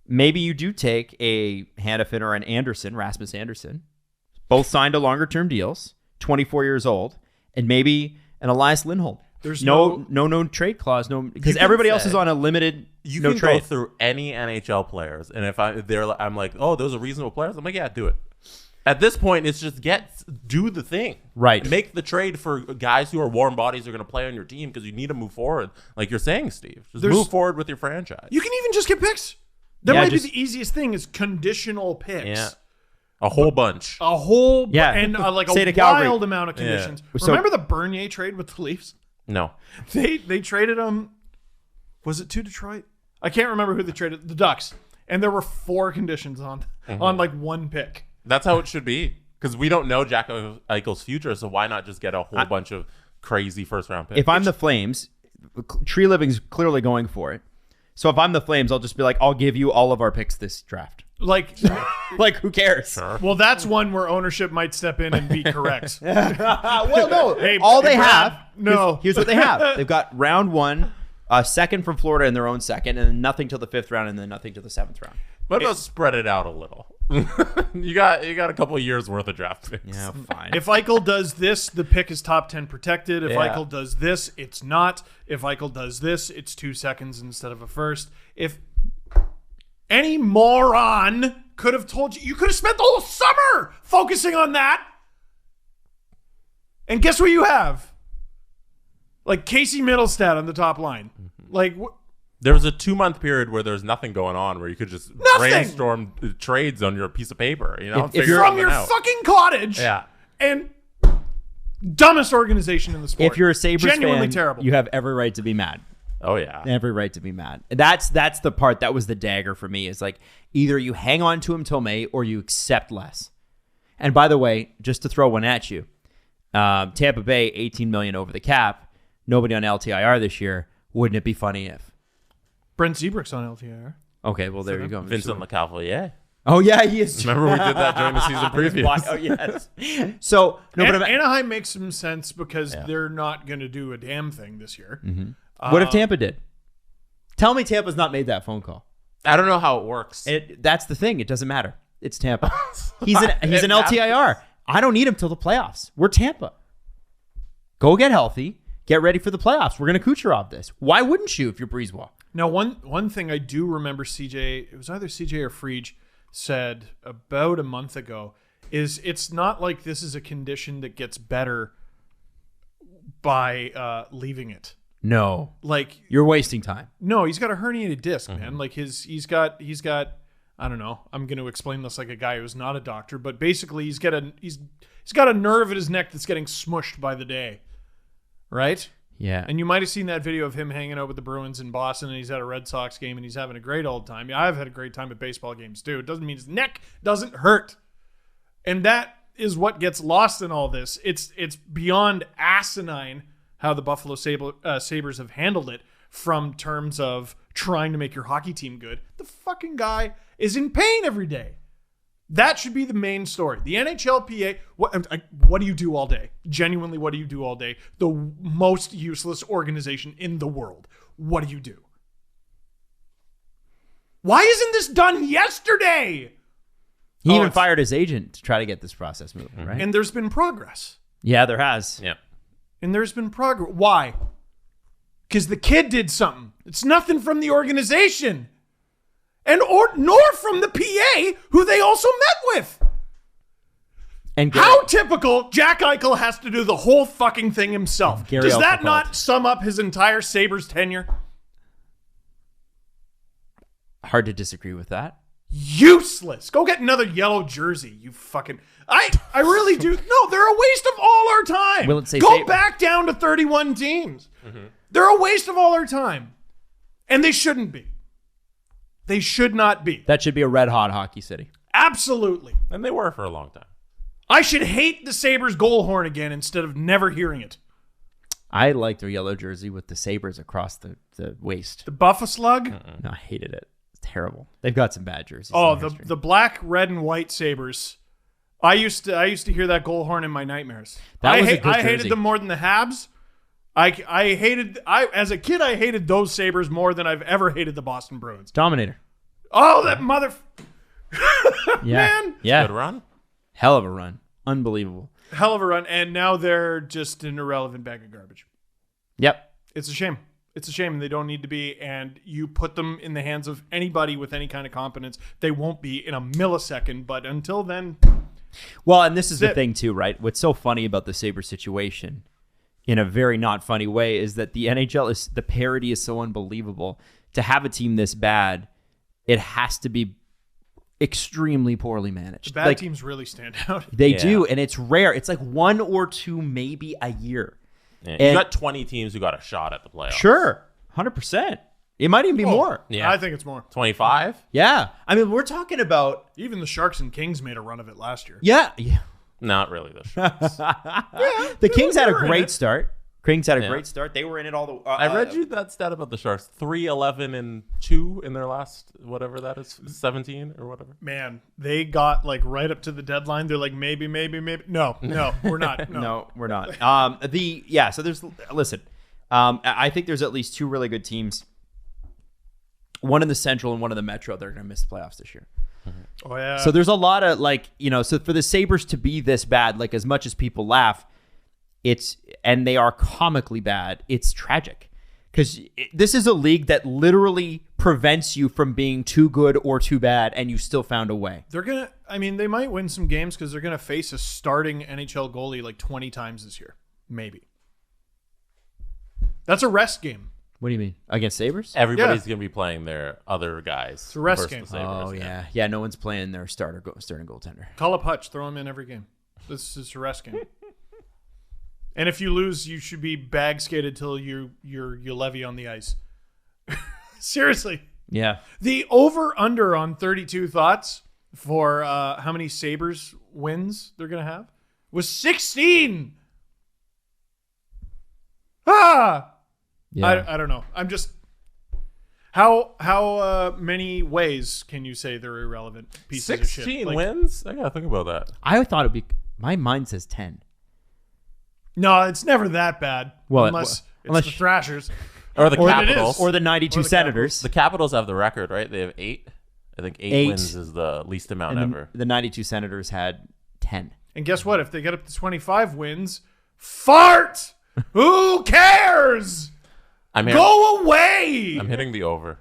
Maybe you do take a Hanifin or an Anderson, Rasmus Anderson, both signed to longer term deals, 24 years old, and maybe an Elias Lindholm. There's no trade clause, because everybody else is on a limited. You no can trade. go through any NHL players, and if I'm like, oh, those are reasonable players. I'm like, yeah, do it. At this point, it's just do the thing. Right. Make the trade for guys who are warm bodies who are going to play on your team because you need to move forward. Like you're saying, Steve. Just move forward with your franchise. You can even just get picks. That might be the easiest thing is conditional picks. Yeah. A whole bunch. And like a wild amount of conditions. Yeah. Remember the Bernier trade with the Leafs? No. They traded him, was it to Detroit? I can't remember who they traded. The Ducks. And there were 4 conditions on like one pick. That's how it should be, because we don't know Jack Eichel's future, so why not just get a whole bunch of crazy first-round picks? If I'm the Flames, Tree Living's clearly going for it. So if I'm the Flames, I'll just be like, I'll give you all of our picks this draft. Like who cares? Sure. Well, that's one where ownership might step in and be correct. Well, no. Here's what they have. They've got round 1, a second from Florida in their own second, and then nothing till the 5th round, and then nothing till the 7th round. What about spread it out a little? you got a couple of years worth of draft picks. Yeah, fine. If Eichel does this, the pick is top 10 protected. If Eichel does this, it's not. If Eichel does this, it's 2 seconds instead of a first. If any moron could have told you could have spent the whole summer focusing on that. And guess what you have? Like Casey Middlestad on the top line. Like there was a 2-month period where there's nothing going on, where you could just brainstorm trades on your piece of paper, if you're from your fucking cottage. Yeah. And dumbest organization in the sport. If you're a Sabres genuinely fan, terrible. You have every right to be mad. Oh yeah. Every right to be mad. That's the part that was the dagger for me, is like either you hang on to him till May or you accept less. And by the way, just to throw one at you, Tampa Bay, $18 million over the cap, nobody on LTIR this year. Wouldn't it be funny if? Brent Seabrook's on LTIR. Okay, well, there you go. Vincent LeCavalier. Oh yeah, he is. Remember we did that during the season previews. Oh yes. So no, but Anaheim makes some sense because they're not going to do a damn thing this year. What if Tampa did? Tell me Tampa's not made that phone call. I don't know how it works. That's the thing. It doesn't matter. It's Tampa. He's an LTIR. I don't need him till the playoffs. We're Tampa. Go get healthy. Get ready for the playoffs. We're going to Kucherov this. Why wouldn't you if you're Breezewell? Now, one thing I do remember it was either CJ or Frege said about a month ago, is it's not like this is a condition that gets better by leaving it. No. Like, you're wasting time. No, he's got a herniated disc, man. Like he's got I don't know. I'm going to explain this like a guy who's not a doctor, but basically he's got a nerve in his neck that's getting smushed by the day. Right? Yeah. And you might have seen that video of him hanging out with the Bruins in Boston, and he's at a Red Sox game and he's having a great old time. Yeah, I've had a great time at baseball games too. It doesn't mean his neck doesn't hurt. And that is what gets lost in all this. It's beyond asinine how the Buffalo Sabres have handled it from terms of trying to make your hockey team good. The fucking guy is in pain every day. That should be the main story. The NHLPA, what do you do all day? Genuinely, what do you do all day? The most useless organization in the world. What do you do? Why isn't this done yesterday? He even fired his agent to try to get this process moving, right? And there's been progress. Yeah, there has. Yeah. And there's been progress. Why? Because the kid did something. It's nothing from the organization. Nor from the PA, who they also met with. And how typical Jack Eichel has to do the whole fucking thing himself. Does that not sum up his entire Sabres tenure? Hard to disagree with that. Useless. Go get another yellow jersey, you fucking... I really do. No, they're a waste of all our time. Will it say Go back down to 31 teams. They're a waste of all our time. And they shouldn't be. They should not be. That should be a red-hot hockey city. Absolutely. And they were for a long time. I should hate the Sabres goal horn again instead of never hearing it. I like their yellow jersey with the Sabres across the waist. The Buffa Slug? No, I hated it. It's terrible. They've got some bad jerseys. Oh, the black, red, and white Sabres. I used to hear that goal horn in my nightmares. I hated them more than the Habs. As a kid, I hated those Sabres more than I've ever hated the Boston Bruins. Dominator. Oh, that mother... Man. Yeah. Good run. Hell of a run. Unbelievable. Hell of a run. And now they're just an irrelevant bag of garbage. Yep. It's a shame. It's a shame. They don't need to be. And you put them in the hands of anybody with any kind of competence, they won't be in a millisecond. But until then... Well, and this is the thing too, right? What's so funny about the Sabres situation, in a very not funny way, is that the NHL the parity is so unbelievable. To have a team this bad, it has to be extremely poorly managed. The bad teams really stand out. They do, and it's rare. It's like one or two maybe a year. Yeah, you got 20 teams who got a shot at the playoffs. Sure, 100%. It might even be more. Yeah, I think it's more. 25? Yeah. I mean, we're talking about... Even the Sharks and Kings made a run of it last year. Yeah. Not really the Sharks. The Kings had a great start. Kings had a great start. They were in it all the... I read you that stat about the Sharks. 3-11-2 in their last, whatever that is, 17 or whatever. Man, they got like right up to the deadline. They're like, maybe. No, we're not. No, we're not. So there's... Listen, I think there's at least two really good teams. One in the Central and one in the Metro. They're going to miss the playoffs this year. Oh, yeah. So there's a lot of so for the Sabres to be this bad, like as much as people laugh, and they are comically bad, it's tragic. Because this is a league that literally prevents you from being too good or too bad, and you still found a way. They might win some games because they're going to face a starting NHL goalie like 20 times this year. Maybe. That's a rest game. What do you mean? Against Sabres? Everybody's going to be playing their other guys. It's a rest game. Oh, yeah. Yeah, no one's playing their starting goaltender. Call up Hutch. Throw him in every game. This is a rest game. And if you lose, you should be bag skated till you levy on the ice. Seriously. Yeah. The over-under on 32 thoughts for how many Sabres wins they're going to have was 16. Yeah. I don't know. How many ways can you say they're irrelevant pieces of shit? 16 wins? I got to think about that. I thought it'd be. My mind says 10. No, it's never that bad. Well, unless unless it's the Thrashers. Or the Or it Capitals. is. Or the 92 Or the Senators. The Capitals have the record, right? They have 8. I think 8 8. wins is the least amount ever. The 92 Senators had 10. And guess what? If they get up to 25 wins, fart! Who cares? Go away! I'm hitting the over.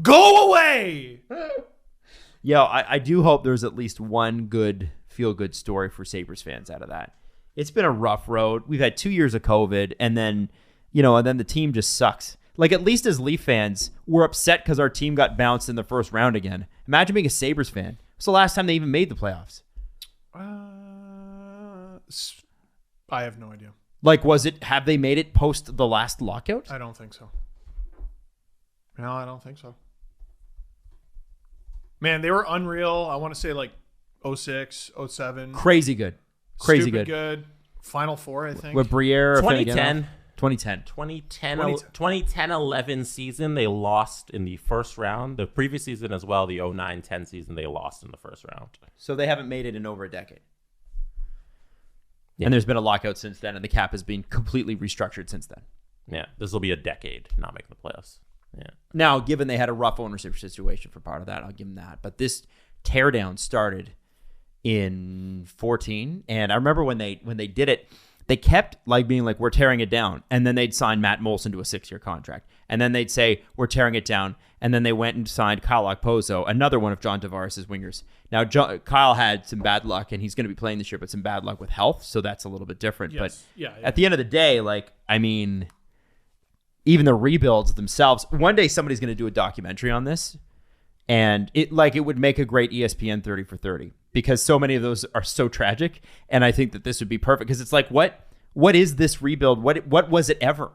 Go away! Yo, I do hope there's at least one good feel-good story for Sabres fans out of that. It's been a rough road. We've had 2 years of COVID, and then the team just sucks. Like, at least as Leaf fans, we're upset because our team got bounced in the first round again. Imagine being a Sabres fan. It's the last time they even made the playoffs. I have no idea. Like, have they made it post the last lockout? I don't think so. No, I don't think so. Man, they were unreal. I want to say like 06, 07. Crazy good. Crazy Stupid good. Final Four, I think. With Briere. 2010. 2010. 2010-11 season, they lost in the first round. The previous season as well, the 09-10 season, they lost in the first round. So they haven't made it in over a decade. Yeah. And there's been a lockout since then, and the cap has been completely restructured since then. Yeah, this will be a decade not making the playoffs. Yeah. Now, given they had a rough ownership situation for part of that, I'll give them that. But this teardown started in 14, and I remember when they did it, they kept being like, we're tearing it down, and then they'd sign Matt Molson to a 6-year contract, and then they'd say, we're tearing it down, and then they went and signed Kyle Okposo, another one of John Tavares' wingers. Now, Kyle had some bad luck, and he's going to be playing this year, but some bad luck with health, so that's a little bit different. Yes. But at the end of the day, even the rebuilds themselves, one day somebody's going to do a documentary on this, and it would make a great ESPN 30 for 30 because so many of those are so tragic, and I think that this would be perfect because it's like, what is this rebuild? What was it ever?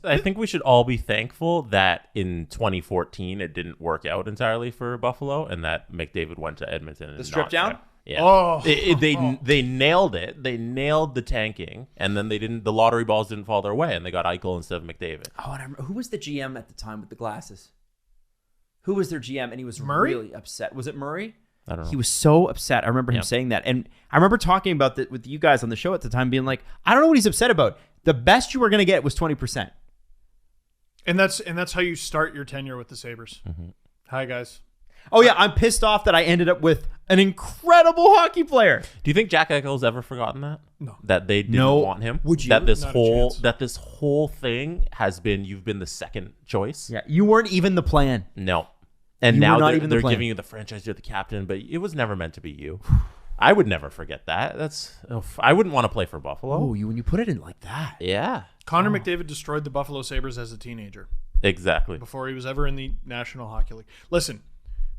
I think we should all be thankful that in 2014 it didn't work out entirely for Buffalo, and that McDavid went to Edmonton. And The strip down? Yeah. Oh. They nailed it. They nailed the tanking, and then the lottery balls didn't fall their way, and they got Eichel instead of McDavid. Oh, and I remember, who was the GM at the time with the glasses? Who was their GM? And he was Murray? really upset. Was it Murray? I don't know. He was so upset. I remember him saying that. And I remember talking about that with you guys on the show at the time, being like, I don't know what he's upset about. The best you were going to get was 20%. And that's how you start your tenure with the Sabres. Mm-hmm. Hi, guys. Oh, yeah. I'm pissed off that I ended up with an incredible hockey player. Do you think Jack Eichel's ever forgotten that? No. That they didn't want him? Would you? That this Not a chance. whole thing has been, you've been the second choice? Yeah. You weren't even the plan. No. And You were now not they're, even the they're plan. giving you the franchise, you're the captain, but it was never meant to be you. I would never forget that. I wouldn't want to play for Buffalo. Oh, when you put it in like that. Yeah. Connor McDavid destroyed the Buffalo Sabres as a teenager Exactly. before he was ever in the National Hockey League. Listen,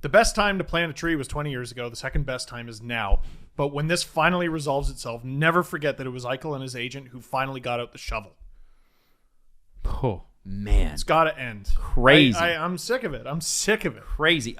the best time to plant a tree was 20 years ago. The second best time is now. But when this finally resolves itself, never forget that it was Eichel and his agent who finally got out the shovel. Oh, man. It's got to end. Crazy. I'm sick of it. I'm sick of it. Crazy.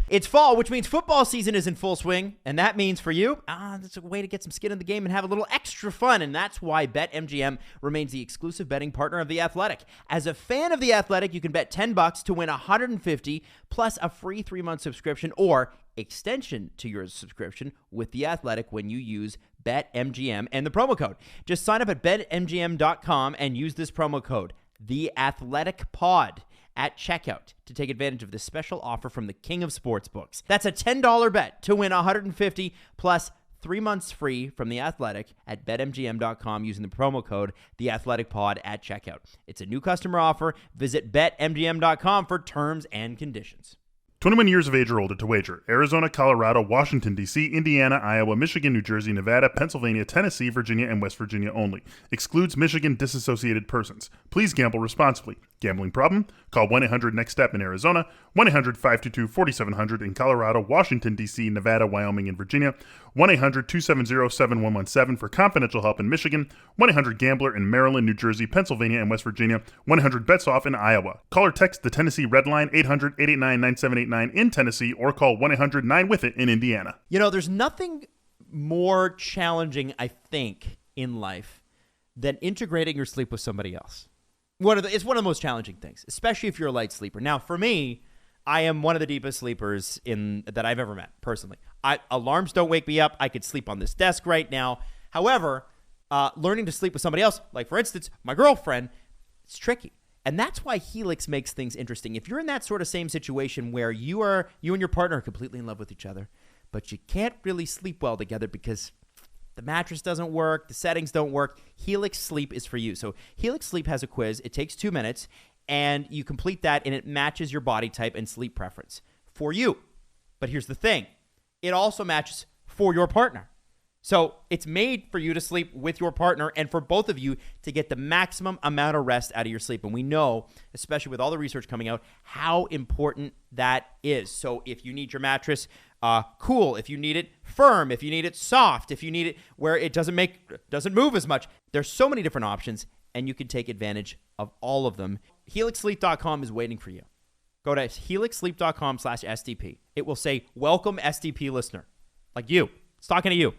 It's fall, which means football season is in full swing, and that means for you, that's a way to get some skin in the game and have a little extra fun, and that's why BetMGM remains the exclusive betting partner of The Athletic. As a fan of The Athletic, you can bet $10 to win $150 plus a free 3-month subscription or extension to your subscription with The Athletic when you use BetMGM and the promo code. Just sign up at BetMGM.com and use this promo code, TheAthleticPod, at checkout to take advantage of this special offer from the king of sportsbooks. That's a $10 bet to win $150 plus 3 months free from The Athletic at BetMGM.com using the promo code TheAthleticPod at checkout. It's a new customer offer. Visit BetMGM.com for terms and conditions. 21 years of age or older to wager. Arizona, Colorado, Washington, D.C., Indiana, Iowa, Michigan, New Jersey, Nevada, Pennsylvania, Tennessee, Virginia, and West Virginia only. Excludes Michigan disassociated persons. Please gamble responsibly. Gambling problem? Call 1-800-NEXT-STEP in Arizona, 1-800-522-4700 in Colorado, Washington, D.C., Nevada, Wyoming, and Virginia, 1-800-270-7117 for confidential help in Michigan, 1-800-GAMBLER in Maryland, New Jersey, Pennsylvania, and West Virginia, 1-800-BETS-OFF in Iowa. Call or text the Tennessee Red Line 800-889-9789 in Tennessee or call 1-800-9-WITH-IT in Indiana. You know, there's nothing more challenging, I think, in life than integrating your sleep with somebody else. It's one of the most challenging things, especially if you're a light sleeper. Now, for me, I am one of the deepest sleepers that I've ever met, personally. Alarms don't wake me up. I could sleep on this desk right now. However, learning to sleep with somebody else, like for instance, my girlfriend, it's tricky. And that's why Helix makes things interesting. If you're in that sort of same situation where you and your partner are completely in love with each other, but you can't really sleep well together because the mattress doesn't work, the settings don't work, Helix Sleep is for you. So Helix Sleep has a quiz. It takes 2 minutes, and you complete that, and it matches your body type and sleep preference for you. But here's the thing. It also matches for your partner. So it's made for you to sleep with your partner and for both of you to get the maximum amount of rest out of your sleep. And we know, especially with all the research coming out, how important that is. So if you need your mattress cool, if you need it firm, if you need it soft, if you need it where it doesn't move as much, there's so many different options, and you can take advantage of all of them. HelixSleep.com is waiting for you. Go to HelixSleep.com/SDP. It will say, welcome SDP listener. Like you. It's talking to you.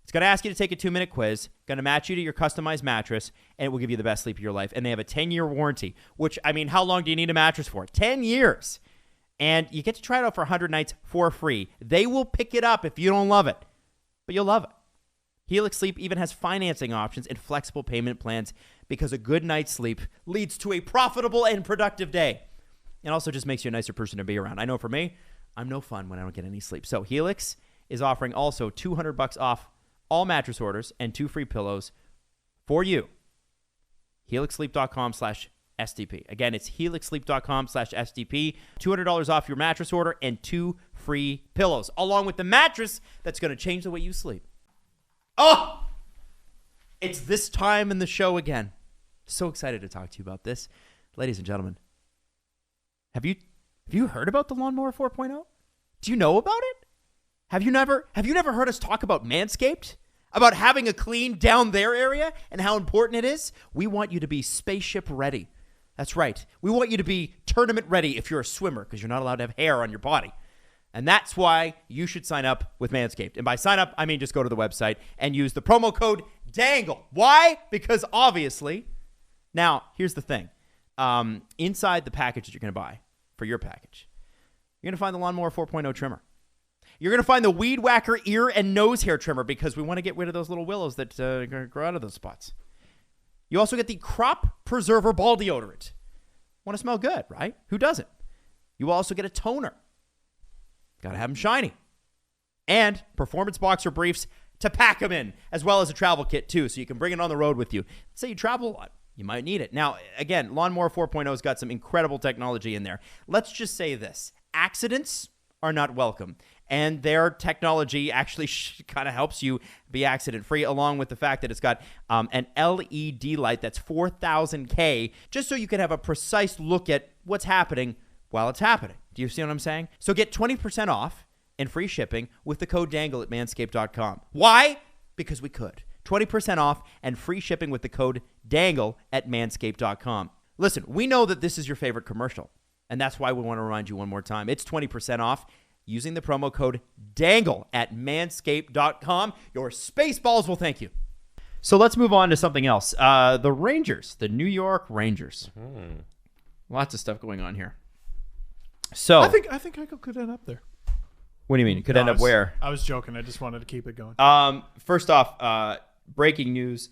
It's going to ask you to take a 2-minute quiz, going to match you to your customized mattress, and it will give you the best sleep of your life. And they have a 10-year warranty, which, I mean, how long do you need a mattress for? 10 years. And you get to try it out for 100 nights for free. They will pick it up if you don't love it, but you'll love it. Helix Sleep even has financing options and flexible payment plans because a good night's sleep leads to a profitable and productive day. And also just makes you a nicer person to be around. I know for me, I'm no fun when I don't get any sleep. So Helix is offering also $200 off all mattress orders and 2 free pillows for you. HelixSleep.com/SDP. Again, it's HelixSleep.com/SDP. $200 off your mattress order and 2 free pillows, along with the mattress that's going to change the way you sleep. Oh! It's this time in the show again. So excited to talk to you about this. Ladies and gentlemen, have you heard about the Lawnmower 4.0? Do you know about it? Have you never heard us talk about Manscaped? About having a clean down there area and how important it is? We want you to be spaceship ready. That's right. We want you to be tournament ready if you're a swimmer, because you're not allowed to have hair on your body. And that's why you should sign up with Manscaped. And by sign up, I mean just go to the website and use the promo code DANGLE. Why? Because obviously. Now, here's the thing. Inside the package that you're going to buy for your package, you're going to find the Lawnmower 4.0 trimmer. You're going to find the Weed Whacker ear and nose hair trimmer because we want to get rid of those little willows that grow out of those spots. You also get the Crop Preserver Ball Deodorant. Want to smell good, right? Who doesn't? You also get a toner. Got to have them shiny. And performance boxer briefs to pack them in, as well as a travel kit too, so you can bring it on the road with you. Let's say you travel a lot. You might need it. Now, again, Lawnmower 4.0 has got some incredible technology in there. Let's just say this. Accidents are not welcome. And their technology actually kind of helps you be accident-free, along with the fact that it's got an LED light that's 4,000K, just so you can have a precise look at what's happening while it's happening. Do you see what I'm saying? So get 20% off and free shipping with the code DANGLE at manscaped.com. Why? Because we could. 20% off and free shipping with the code DANGLE at manscaped.com. Listen, we know that this is your favorite commercial, and that's why we want to remind you one more time. It's 20% off using the promo code DANGLE at manscaped.com. Your spaceballs will thank you. So let's move on to something else. The Rangers, the New York Rangers. Lots of stuff going on here. So I think Eichel could end up there. What do you mean? It could end up where? I was joking. I just wanted to keep it going. First off, breaking news.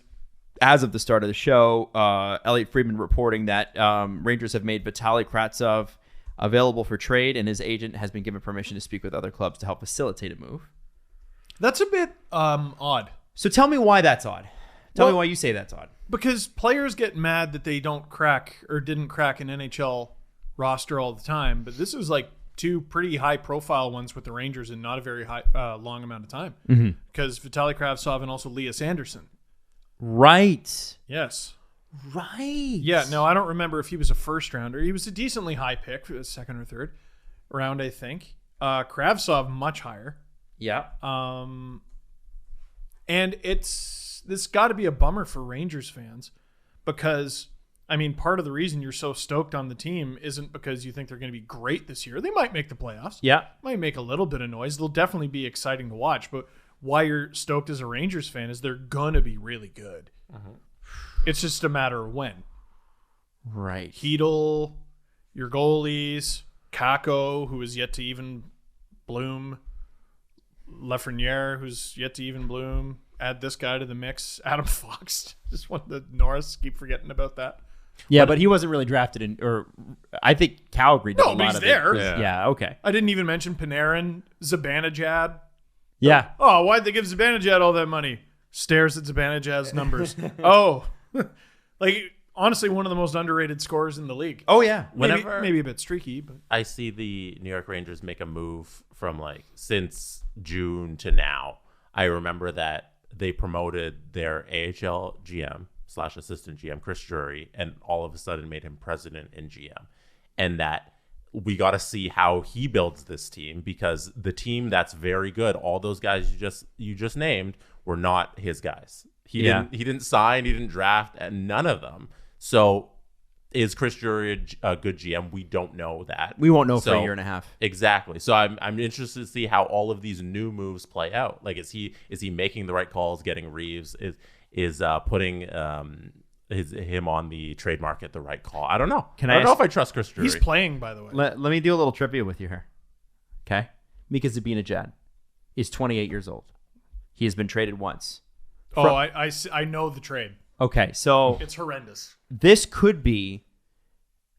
As of the start of the show, Elliot Friedman reporting that Rangers have made Vitaly Kravtsov available for trade, and his agent has been given permission to speak with other clubs to help facilitate a move. That's a bit odd. So tell me why that's odd. Tell me why you say that's odd. Because players get mad that they don't crack or didn't crack an NHL roster all the time, but this is like 2 pretty high-profile ones with the Rangers in not a very long amount of time. Because Vitaly Kravtsov and also Elias Anderson. Right. Yes. Right. Yeah, no, I don't remember if he was a first rounder. He was a decently high pick, second or third round, I think. Kravtsov, much higher. Yeah. And this got to be a bummer for Rangers fans because, I mean, part of the reason you're so stoked on the team isn't because you think they're going to be great this year. They might make the playoffs. Yeah. Might make a little bit of noise. They'll definitely be exciting to watch, but why you're stoked as a Rangers fan is they're going to be really good. It's just a matter of when. Right. Hedl, your goalies, Kako, who is yet to even bloom, Lafreniere, who's yet to even bloom. Add this guy to the mix, Adam Fox. Just want the Norris. Keep forgetting about that. Yeah, but he wasn't really drafted in, or I think Calgary did a lot but he's of there. it. Yeah, okay. I didn't even mention Panarin, Zibanejad. Yeah. Oh, why'd they give Zibanejad all that money? Stares at Zibanejad's numbers. Oh, like honestly, one of the most underrated scorers in the league. Oh, yeah. Maybe a bit streaky, but I see the New York Rangers make a move from like since June to now. I remember that they promoted their AHL GM / assistant GM, Chris Drury, and all of a sudden made him president and GM. And that we got to see how he builds this team, because the team that's very good, all those guys you just named were not his guys. He didn't sign, he didn't draft, and none of them. So is Chris Drury a good GM? We don't know that. We won't know for a year and a half. Exactly. So I'm interested to see how all of these new moves play out. Like, is he making the right calls, getting Reeves? Is putting him on the trade market the right call? I don't know. I don't know if I trust Chris Drury. he's playing, by the way. Let me do a little trivia with you here. Okay? Mika Zibanejad is 28 years old. He has been traded once. I know the trade. Okay, so It's horrendous. this could be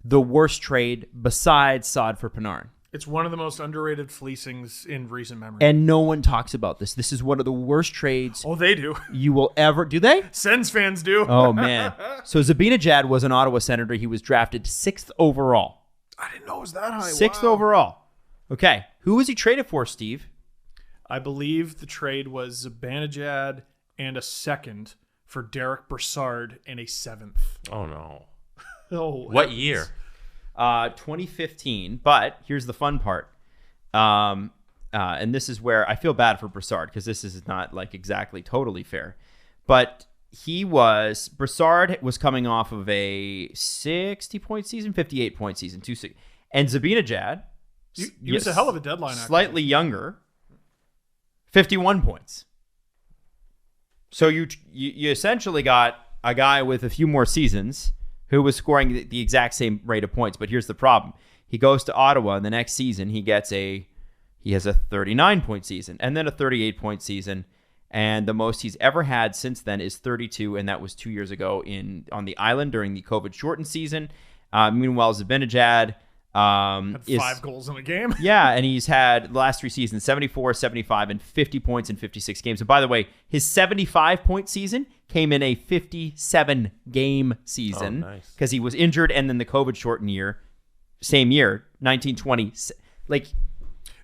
the worst trade besides Saad for Panarin. It's one of the most underrated fleecings in recent memory. And no one talks about this. This is one of the worst trades Oh, they do. you will ever... Do they? Sens fans do. Oh, man. So Zibanejad was an Ottawa Senator. He was drafted 6th overall. I didn't know it was that high. 6th Wow. overall. Okay. Who was he traded for, Steve? I believe the trade was Zibanejad and a second for Derek Brassard and a 7th. Oh no. Oh, What year? 2015. But here's the fun part. And this is where I feel bad for Brassard, because this is not like exactly totally fair. But Brassard was coming off of a 60-point season, 58-point season, and Zibanejad, he was a hell of a deadline. slightly younger, 51 points. So you essentially got a guy with a few more seasons who was scoring the exact same rate of points. But here's the problem. He goes to Ottawa, and the next season he has a 39-point season and then a 38-point season. And the most he's ever had since then is 32, and that was 2 years ago on the island during the COVID-shortened season. Meanwhile, Zibanejad Had 5 goals in a game. Yeah, and he's had the last 3 seasons, 74, 75, and 50 points in 56 games. And by the way, his 75-point season came in a 57-game season because he was injured, and then the COVID-shortened year, same year, 1920. Like,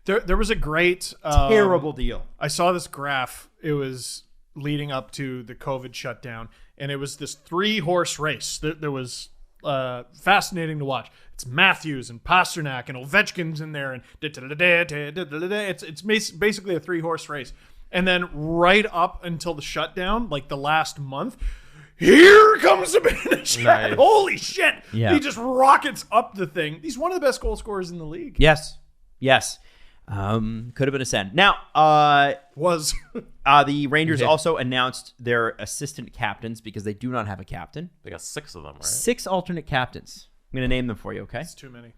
There was a great... terrible deal. I saw this graph. It was leading up to the COVID shutdown, and it was this 3-horse race. There was fascinating to watch. It's Matthews and Pasternak and Ovechkin's in there, and it's basically a 3-horse race. And then right up until the shutdown, like the last month, here comes the Zibanejad. Nice. Holy shit! Yeah. He just rockets up the thing. He's one of the best goal scorers in the league. Yes. Could have been a send. Now, Was the Rangers also announced their assistant captains because they do not have a captain. They got 6 of them, right? 6 alternate captains. I'm going to name them for you, okay? it's too many.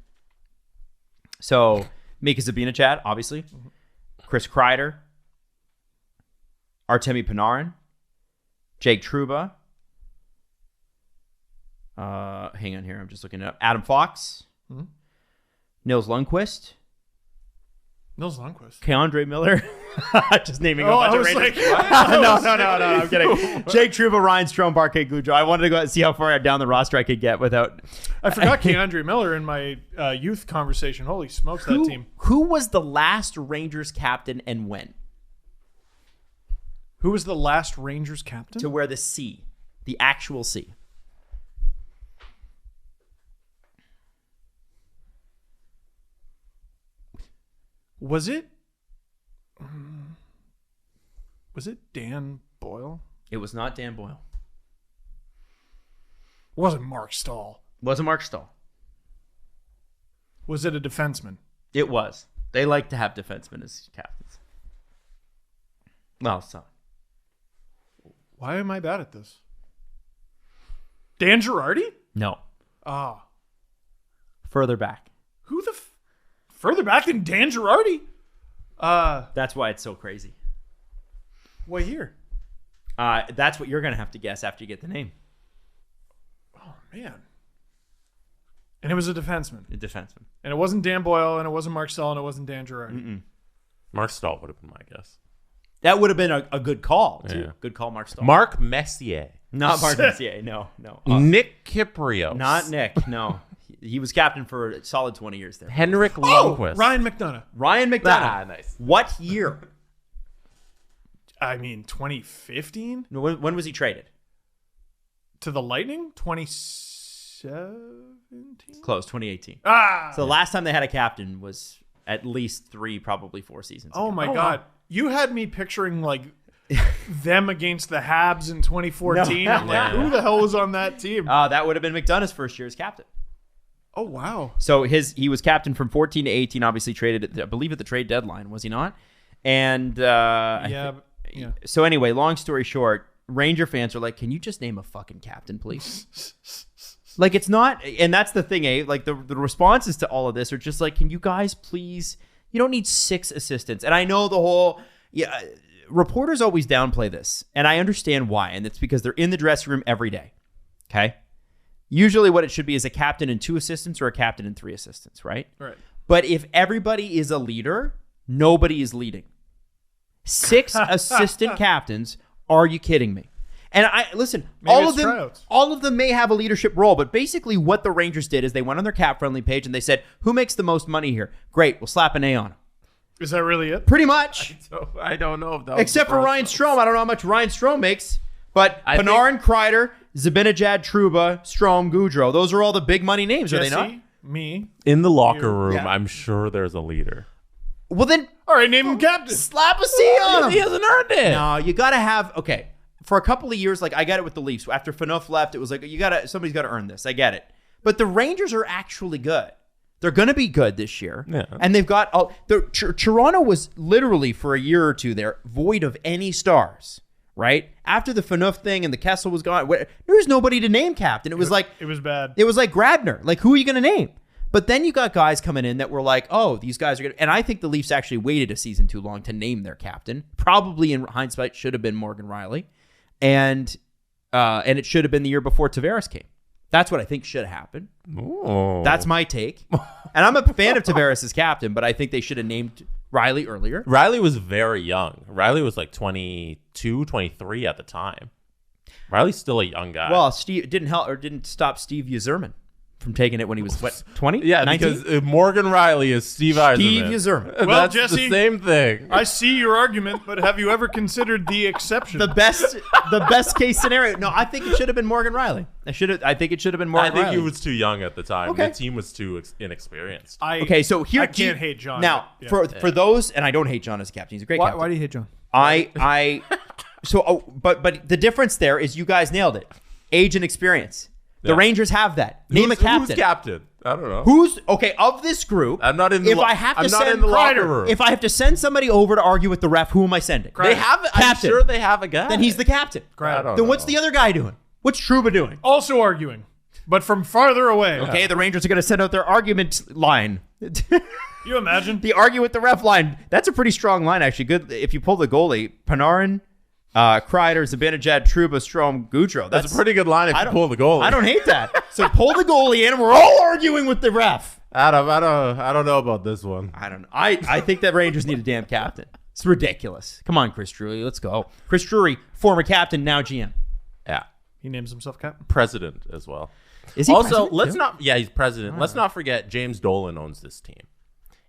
So, Mika Zibanejad, obviously. Chris Kreider. Artemi Panarin. Jake Trouba. Hang on here. I'm just looking it up. Adam Fox. Nils Lundqvist. Nils Lundqvist. Keandre Miller. Just naming a Oh, bunch I of was Rangers. like, No, I'm kidding. Jake Trouba, Ryan Strome, Parquet Goudreau. I wanted to go and see how far down the roster I could get without... I forgot Keandre Miller in my youth conversation. Holy smokes, that team. Who was the last Rangers captain and when? Who was the last Rangers captain? To wear the C. The actual C. Was it Dan Boyle? It was not Dan Boyle. It wasn't Mark Stahl. Wasn't Mark Stahl. Was it a defenseman? It was. They like to have defensemen as captains. Well, so. Why am I bad at this? Dan Girardi? No. Oh. Further back. Who the further back than Dan Girardi? That's why it's so crazy. What year? That's what you're going to have to guess after you get the name. Oh, man. And it was a defenseman. A defenseman. And it wasn't Dan Boyle, and it wasn't Mark Stahl, and it wasn't Dan Girardi. Mark Stahl would have been my guess. That would have been a good call, too. Yeah. Good call, Mark Stahl. Mark Messier. Not Mark Messier. No. Nick Kyprios. Not Nick. No. He was captain for a solid 20 years there. Henrik Oh, Lundqvist. Ryan McDonough. Ryan McDonough. Nice. What year? I mean, 2015 No, when was he traded? to the Lightning? 2017? Close, 2018. Ah! So the last time they had a captain was at least 3, probably 4 seasons Oh ago. my God. You had me picturing like them against the Habs in 2014. No. I'm like, who the hell was on that team? That would have been McDonough's first year as captain. Oh, wow. So he was captain from 14 to 18, obviously traded, I believe, at the trade deadline, was he not? And Yeah. so anyway, long story short, Ranger fans are like, can you just name a fucking captain, please? Like, it's not, and that's the thing, eh? Like, the responses to all of this are just like, can you guys please, you don't need 6 assistants. And I know the whole, reporters always downplay this, and I understand why, and it's because they're in the dressing room every day, okay? Usually what it should be is a captain and 2 assistants or a captain and 3 assistants, right? Right. But if everybody is a leader, nobody is leading. 6 assistant captains, are you kidding me? And I listen, Maybe all it's of them tryouts. all of them may have a leadership role, but basically what the Rangers did is they went on their cap friendly page and they said, who makes the most money here? Great, we'll slap an A on him. Is that really it? Pretty much. So I don't know if that was Except for Ryan Strome. I don't know how much Ryan Strome makes. But I Panarin, Kreider, Zibanejad, Trouba, Strome, Goudreau. Those are all the big money names, are they not? Jesse, me. In the locker room, Yeah. I'm sure there's a leader. Well, then All right, name him captain. slap a C on him. He hasn't earned it. No, you got to have, okay. For a couple of years, like I got it with the Leafs. After Phaneuf left, it was like, somebody's got to earn this. I get it. But the Rangers are actually good. They're going to be good this year. Yeah. And they've got, Toronto was literally for a year or two there, void of any stars, right? After the Phaneuf thing and the Kessel was gone, there was nobody to name captain. It was like, It was bad. it was like Grabner. Like, who are you going to name? But then you got guys coming in that were like, oh, these guys are going to... And I think the Leafs actually waited a season too long to name their captain. Probably in hindsight should have been Morgan Riley. And it should have been the year before Tavares came. That's what I think should have happened. Oh. That's my take. And I'm a fan of Tavares as captain, but I think they should have named Riley earlier. Riley was very young. Riley was like 22, 23 at the time. Riley's still a young guy. Well, Steve didn't stop Steve Yzerman from taking it when he was, what, 20? yeah, 19? because Morgan Riley is Steve Yzerman. Steve Yzerman. Well, That's Jesse, the same thing. I see your argument, but have you ever considered the exception? The best case scenario. No, I think it should have been Morgan Riley. I think it should have been I Morgan think Riley. he was too young at the time. Okay. The team was too inexperienced. Okay, so here I can't hate John. Now, but, yeah. for those, and I don't hate John as a captain. He's a great captain. Why do you hate John? But the difference there is you guys nailed it. Age and experience. The Yeah. Rangers have that. Name a captain. Who's captain? I don't know. Who's okay of this group? I'm not in the. If I have to I'm not send in the locker Kreider, room. if I have to send somebody over to argue with the ref, who am I sending? they have, I'm captain. sure they have a guy. Then he's the captain. I don't Then what's know. the other guy doing? What's Trouba doing? Also arguing, but from farther away. Okay, the Rangers are going to send out their argument line. You imagine? The argue with the ref line. That's a pretty strong line, actually. Good if you pull the goalie. Panarin, Kreider, Zibanejad, Trouba, Strome, Goudreau. That's a pretty good line if you pull the goalie. I don't hate that. So pull the goalie in, and we're all arguing with the ref. Adam, I don't know about this one. I don't know. I think that Rangers need a damn captain. It's ridiculous. Come on, Chris Drury. Let's go. Chris Drury, former captain, now GM. Yeah. He names himself captain. President as well. Is he Also, president, let's too? not. Yeah, he's president. Let's not forget James Dolan owns this team,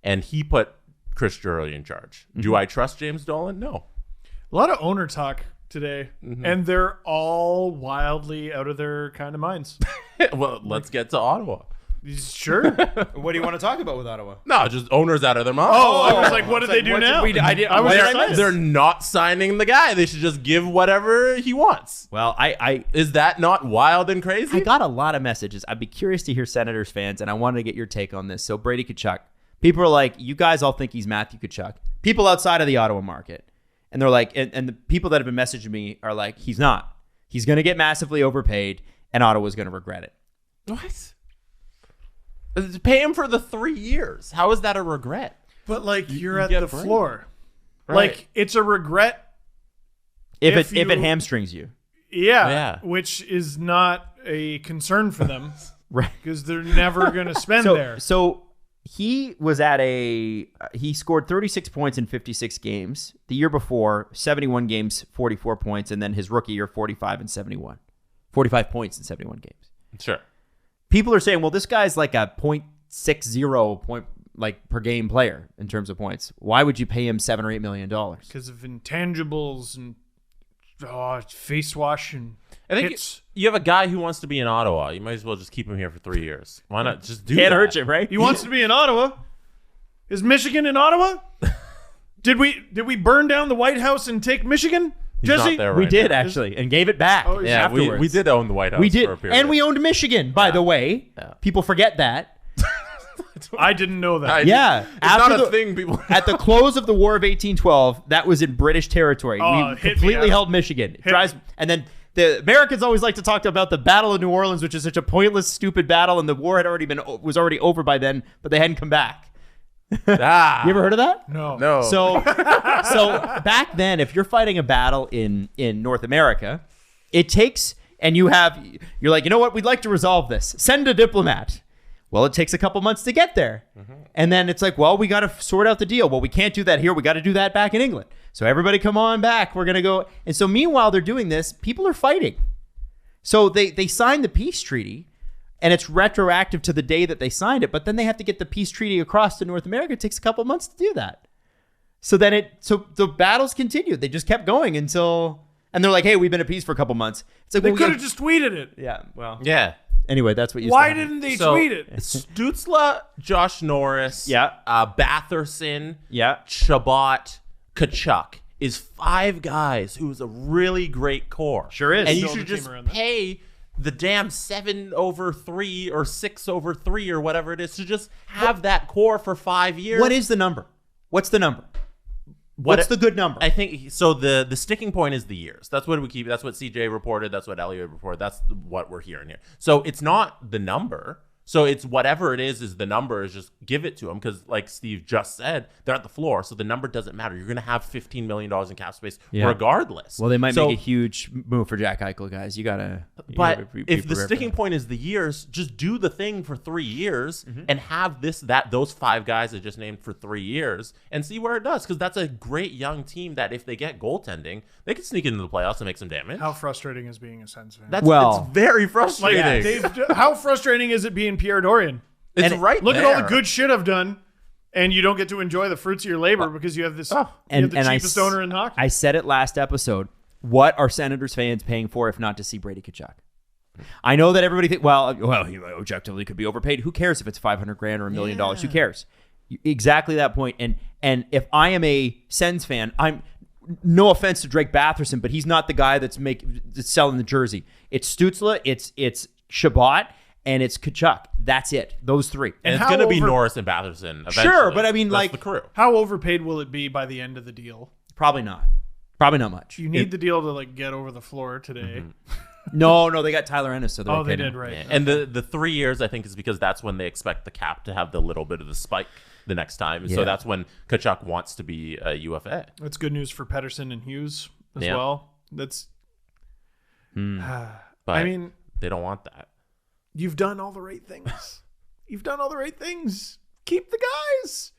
and he put Chris Drury in charge. Do I trust James Dolan? No. A lot of owner talk today, and they're all wildly out of their kind of minds. Well, let's get to Ottawa. Sure. What do you want to talk about with Ottawa? No, just owners out of their minds. Oh, I was like, what did they do now? I was they're, excited. they're not signing the guy. They should just give whatever he wants. Well, I Is that not wild and crazy? got a lot of messages. I'd be curious to hear Senators fans, and I wanted to get your take on this. So Brady Tkachuk. People are like, you guys all think he's Matthew Tkachuk. People outside of the Ottawa market. And they're like, and the people that have been messaging me are like, he's not. He's going to get massively overpaid, and Ottawa's going to regret it. What? Pay him for the 3 years. How is that a regret? But like you're at get the Brady. floor. Right. Like it's a regret. If you- it hamstrings you. Yeah. Which is not a concern for them Right. because they're never going to spend there. So he was at he scored 36 points in 56 games. The year before, 71 games, 44 points, and then his rookie year, 45 and 71. 45 points in 71 games. Sure. People are saying, well, this guy's like a .60 point like per game player in terms of points. Why would you pay him $7 or $8 million? Because of intangibles and face wash and I think hits. you have a guy who wants to be in Ottawa. You might as well just keep him here for 3 years. Why not just do Can't that? hurt you, right? He wants to be in Ottawa. Is Michigan in Ottawa? Did we burn down the White House and take Michigan? He's Jesse? not there We right did now. actually, and gave it back. Oh, Yeah, afterwards. we did own the White House. We did, for a period. and we owned Michigan. By the way, Yeah. people forget that. I didn't know that. Yeah, It's after not a the- thing people. At the close of the War of 1812, that was in British territory. Oh, We hit me, completely Adam. held Michigan. And then the Americans always like to talk about the Battle of New Orleans, which is such a pointless, stupid battle, and the war was already over by then, but they hadn't come back. You ever heard of that? No. So back then, if you're fighting a battle in North America, it takes, and you're like, you know what? We'd like to resolve this. Send a diplomat. Well, it takes a couple months to get there. And then it's like, well, we got to sort out the deal. Well, we can't do that here. We got to do that back in England. So everybody come on back. We're going to go. And so meanwhile, they're doing this. People are fighting. So they signed the peace treaty, and it's retroactive to the day that they signed it. But then they have to get the peace treaty across to North America. It takes a couple months to do that. So the battles continued. They just kept going until, and they're like, hey, we've been at peace for a couple months. It's like, They well, could have just tweeted it. yeah, well, Yeah. anyway, that's what you. Why didn't they tweet it? Stutzla, Josh Norris, Yeah. Batherson, Yeah. Chabot, Tkachuk is 5 guys who's a really great core. Sure is. And you Build a should team just around that. pay the damn 7/3 or 6/3 or whatever it is to just have that core for 5 years. What is the number? What's the number? What's the good number? I think so. The sticking point is the years. That's what we keep. That's what CJ reported. That's what Elliot reported. That's what we're hearing here. So it's not the number. So it's whatever it is the number is just give it to them because like Steve just said, they're at the floor. So the number doesn't matter. You're going to have $15 million in cap space regardless. Well, they might So- make a huge move for Jack Eichel, guys. You gotta. But be if the prepared for sticking that. point is the years, just do the thing for 3 years and have those 5 guys I just named for 3 years and see where it does. Because that's a great young team that if they get goaltending, they can sneak into the playoffs and make some damage. How frustrating is being a Sens fan? It's very Like, frustrating. how frustrating is it being Pierre Dorian? It's And right Look there. at all the good shit I've done, and you don't get to enjoy the fruits of your labor because you have this. You have the cheapest owner in hockey. I said it last episode. What are Senators fans paying for if not to see Brady Tkachuk? I know that everybody thinks, well, he objectively could be overpaid. Who cares if it's $500,000 or $1 million? Who cares? Exactly that point. And if I am a Sens fan, I'm no offense to Drake Batherson, but he's not the guy that's selling the jersey. It's Stutzla, it's Chabot, and it's Tkachuk. That's it. Those 3. And it's how going to be over- Norris and Batherson eventually. Sure, but I mean, That's like- the crew. How overpaid will it be by the end of the deal? Probably not. Probably not much. You need the deal to like get over the floor today. No, they got Tyler Ennis, so they're Oh, okay they now. did right. Yeah. And the 3 years, I think, is because that's when they expect the cap to have the little bit of the spike the next time. And Yeah. so that's when Tkachuk wants to be a UFA. That's good news for Pedersen and Hughes as Yeah. well. That's. But I mean, they don't want that. you've done all the right things. You've done all the right things. Keep the guys.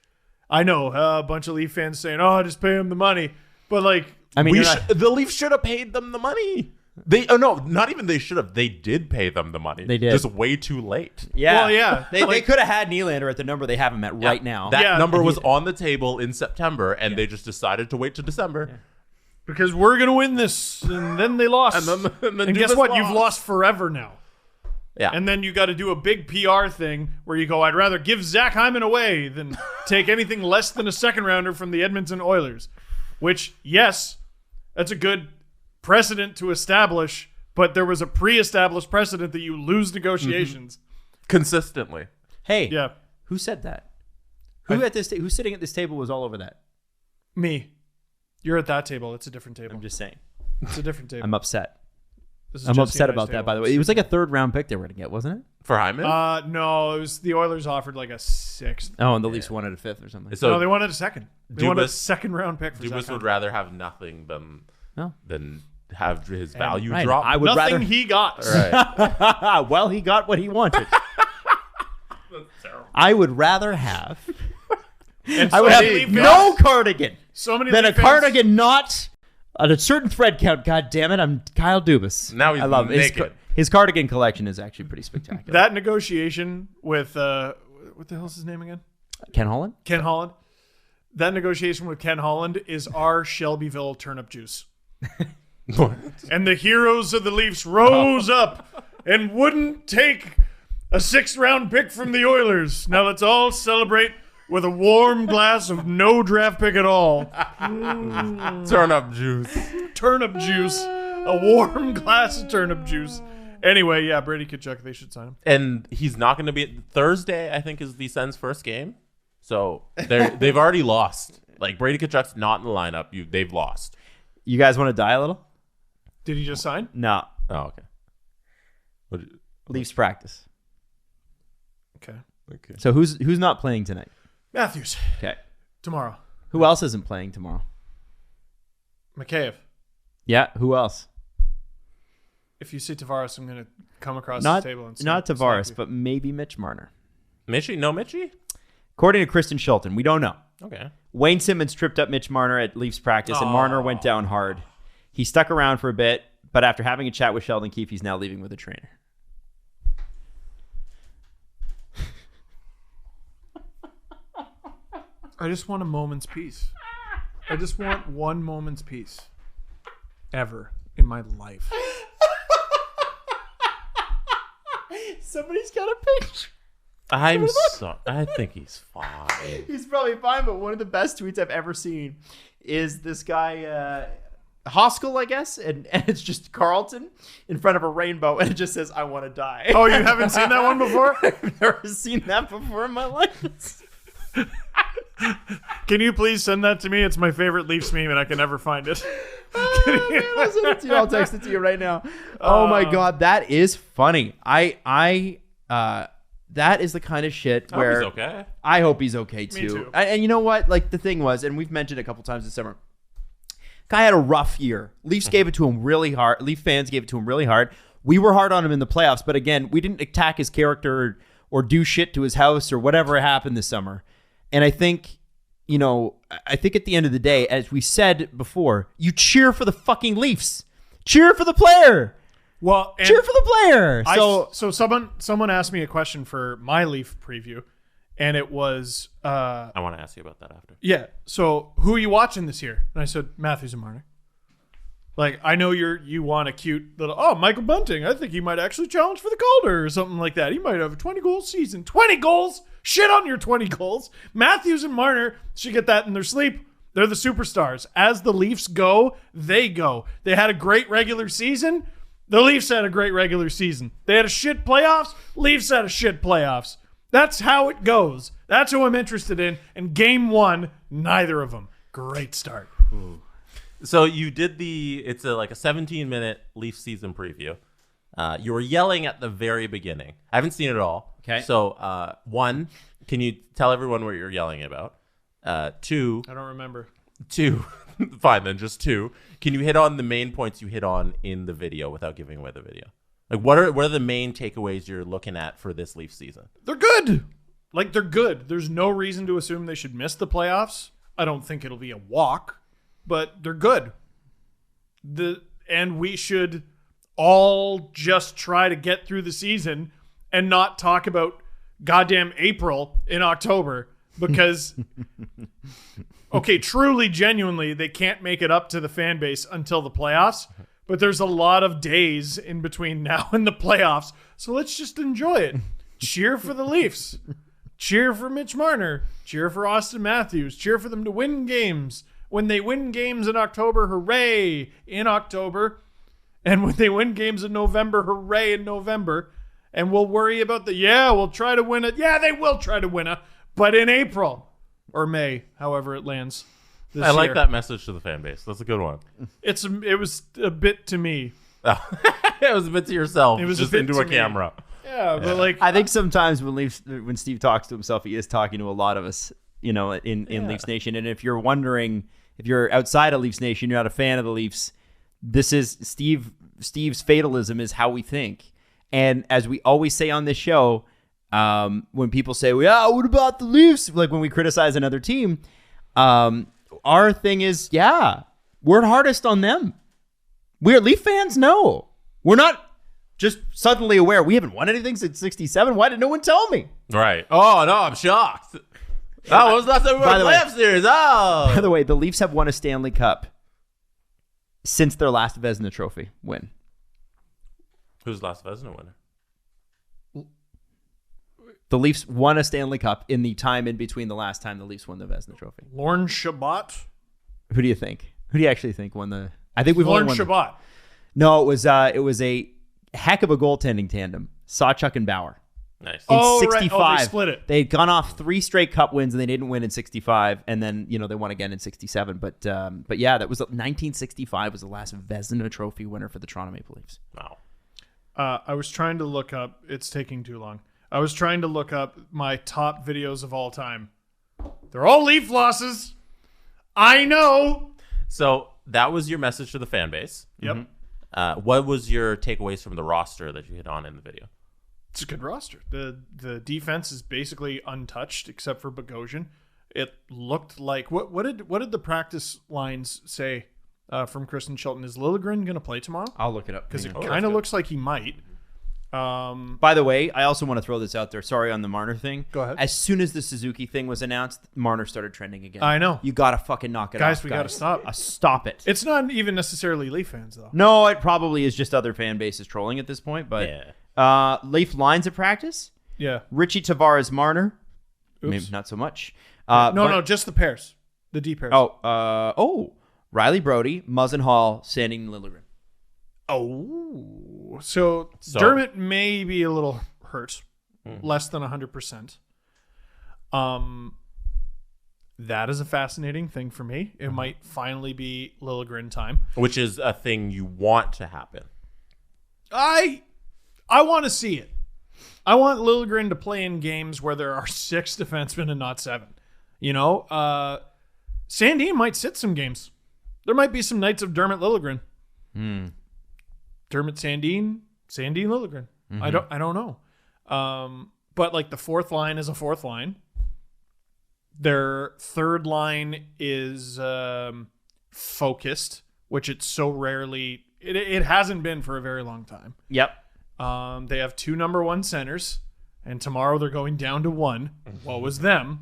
I know a bunch of Leaf fans saying, "Oh, just pay him the money," but like, I mean, The Leafs should have paid them the money. Not even they should have. They did pay them the money. They did. Just way too late. yeah. Well, yeah. They Like- could have had Nylander at the number they have him at right now. That Yeah. number was on the table in September, and they just decided to wait till December. because we're gonna win this, and then they lost, And then and do guess this what? loss. You've lost forever now. Yeah. And then you got to do a big PR thing where you go, I'd rather give Zach Hyman away than take anything less than a second rounder from the Edmonton Oilers. Which, yes, that's a good precedent to establish, but there was a pre-established precedent that you lose negotiations. Consistently. Hey, Yeah. who said that? Who's sitting at this table was all over that? Me. You're at that table. It's a different table. I'm just saying. It's a different table. I'm upset. This is I'm Jesse upset and I's about that, table. by the way. It was like a 3rd round pick they were going to get, wasn't it? For Hyman? No, it was the Oilers offered like a sixth. Oh, and the Leafs wanted a fifth or something. So No, they wanted a second. They wanted a Dubas- second round pick for Zach Dubas would Hyman. rather have nothing than have his value Right. drop. I would Nothing rather. he got. Right. Well, he got what he wanted. I would rather have. And I would so have many no fans- cardigan So many than a Leaf fans- cardigan not at a certain thread count. God damn it! I'm Kyle Dubas. Now he's I love him. naked. His cardigan collection is actually pretty spectacular. That negotiation with what the hell's his name again? Ken Holland. Ken Holland. That negotiation with Ken Holland is our Shelbyville turnip juice. And the heroes of the Leafs rose up and wouldn't take a 6th round pick from the Oilers. Now let's all celebrate with a warm glass of no draft pick at all. Turnip juice. Turnip juice. A warm glass of turnip juice. Anyway, yeah, Brady Tkachuk, they should sign him. And he's not going to be Thursday, I think, is the Sens' first game. So they've already lost. Like, Brady Tkachuk's not in the lineup. They've lost. You guys want to die a little? Did he just sign? No. Oh, okay. Leafs practice. Okay. So who's not playing tonight? Matthews, Okay. tomorrow. Who else isn't playing tomorrow? McCabe. Yeah. Who else? If you see Tavares, I'm going to come across Not the table and not snap Tavares, you. but maybe Mitch Marner. Mitchie? No Mitchie? According to Kristen Schulten, we don't know. Okay. Wayne Simmons tripped up Mitch Marner at Leafs practice, and Marner went down hard. He stuck around for a bit, but after having a chat with Sheldon Keefe, he's now leaving with a trainer. I just want a moment's peace. I just want one moment's peace. Ever in my life. Somebody's got a picture. I think he's fine. He's probably fine, but one of the best tweets I've ever seen is this guy, Hoskell, I guess, and it's just Carlton in front of a rainbow, and it just says, "I want to die." Oh, you haven't seen that one before? I've never seen that before in my life. Can you please send that to me? It's my favorite Leafs meme, and I can never find it. I'll send it to you. I'll text it to you right now. Oh my god, that is funny. That is the kind of shit where He's okay. I hope he's okay too. too. And you know what? Like the thing was, and we've mentioned it a couple times this summer. Guy had a rough year. Leafs gave it to him really hard. Leaf fans gave it to him really hard. We were hard on him in the playoffs, but again, we didn't attack his character or do shit to his house or whatever happened this summer. And I think, at the end of the day, as we said before, you cheer for the fucking Leafs. Cheer for the player. Well, and Cheer for the player. so someone asked me a question for my Leaf preview, and it was, I want to ask you about that after. yeah. So who are you watching this year? And I said Matthews and Marner. Like, I know you want a cute little, Michael Bunting. I think he might actually challenge for the Calder or something like that. He might have a 20-goal season. 20 goals? Shit on your 20 goals. Matthews and Marner should get that in their sleep. They're the superstars. As the Leafs go, they go. They had a great regular season. The Leafs had a great regular season. They had a shit playoffs. Leafs had a shit playoffs. That's how it goes. That's who I'm interested in. And game one, neither of them. Great start. So you did it's like a 17-minute Leaf season preview. You were yelling at the very beginning. I haven't seen it all. Okay. So, one, can you tell everyone what you're yelling about? Two, I don't remember. fine then, just two. Can you hit on the main points you hit on in the video without giving away the video? Like, what are the main takeaways you're looking at for this Leaf season? They're good. Like, they're good. There's no reason to assume they should miss the playoffs. I don't think it'll be a walk, but they're good. And we should all just try to get through the season and not talk about goddamn April in October because, okay, truly, genuinely, they can't make it up to the fan base until the playoffs, but there's a lot of days in between now and the playoffs, so let's just enjoy it. Cheer for the Leafs. Cheer for Mitch Marner. Cheer for Austin Matthews. Cheer for them to win games. When they win games in October, hooray in October. And when they win games in November, hooray in November. And we'll worry about we'll try to win it. Yeah, they will try to win it. But in April or May, however it lands this I like year. that message to the fan base. That's a good one. It was a bit to me. It was a bit to yourself. It was just a bit into to a me. camera. Yeah, but like I think sometimes when Steve talks to himself, he is talking to a lot of us, in Leafs Nation. And if you're wondering, if you're outside of Leafs Nation, you're not a fan of the Leafs, this is Steve's fatalism is how we think. And as we always say on this show, when people say, well, yeah, what about the Leafs? Like when we criticize another team, our thing is, yeah, we're hardest on them. We're Leaf fans. No, we're not just suddenly aware. We haven't won anything since 67. Why did no one tell me? Right. Oh, no, I'm shocked. Oh, was last time we won a playoff series? Oh. By the way, the Leafs have won a Stanley Cup since their last Vezina Trophy win. Who's the last Vezina winner? The Leafs won a Stanley Cup in the time in between the last time the Leafs won the Vezina Trophy. Lorne Shabbat. Who do you think? Who do you actually think won the? I think we've Lorne only won. Shabbat. No, it was a heck of a goaltending tandem. Sawchuk and Bauer. Nice. In Oh, 65. right. Oh, they split it. They'd gone off 3 straight Cup wins and they didn't win in 65. And then, they won again in 67. But yeah, that was 1965 was the last Vezina Trophy winner for the Toronto Maple Leafs. Wow. I was trying to look up. It's taking too long. I was trying to look up my top videos of all time. They're all Leaf losses. I know. So that was your message to the fan base. Yep. What was your takeaways from the roster that you hit on in the video? It's a good roster. The defense is basically untouched except for Bogosian. It looked like what did the practice lines say from Kristen Chilton? Is Liljegren going to play tomorrow? I'll look it up. Because it kind of looks like he might. By the way, I also want to throw this out there. Sorry on the Marner thing. Go ahead. As soon as the Suzuki thing was announced, Marner started trending again. I know. You got to fucking knock it Guys, off. we got to stop. Stop it. It's not even necessarily Leaf fans, though. No, it probably is just other fan bases trolling at this point. But Leaf lines at practice. Yeah. Richie Tavares Marner. Oops. Maybe not so much. No, just the pairs. The D pairs. Riley Brody, Muzzin Hall, Sandin Liljegren. Oh. So Dermott may be a little hurt. Less than 100%. That is a fascinating thing for me. It might finally be Liljegren time. Which is a thing you want to happen. I want to see it. I want Liljegren to play in games where there are 6 defensemen and not 7. Sandin might sit some games. There might be some nights of Dermott Liljegren. Dermott Sandin Liljegren. I don't know. But like the fourth line is a fourth line. Their third line is focused, which it's so rarely. It hasn't been for a very long time. Yep. They have 2 number 1 centers, and tomorrow they're going down to 1. What was them?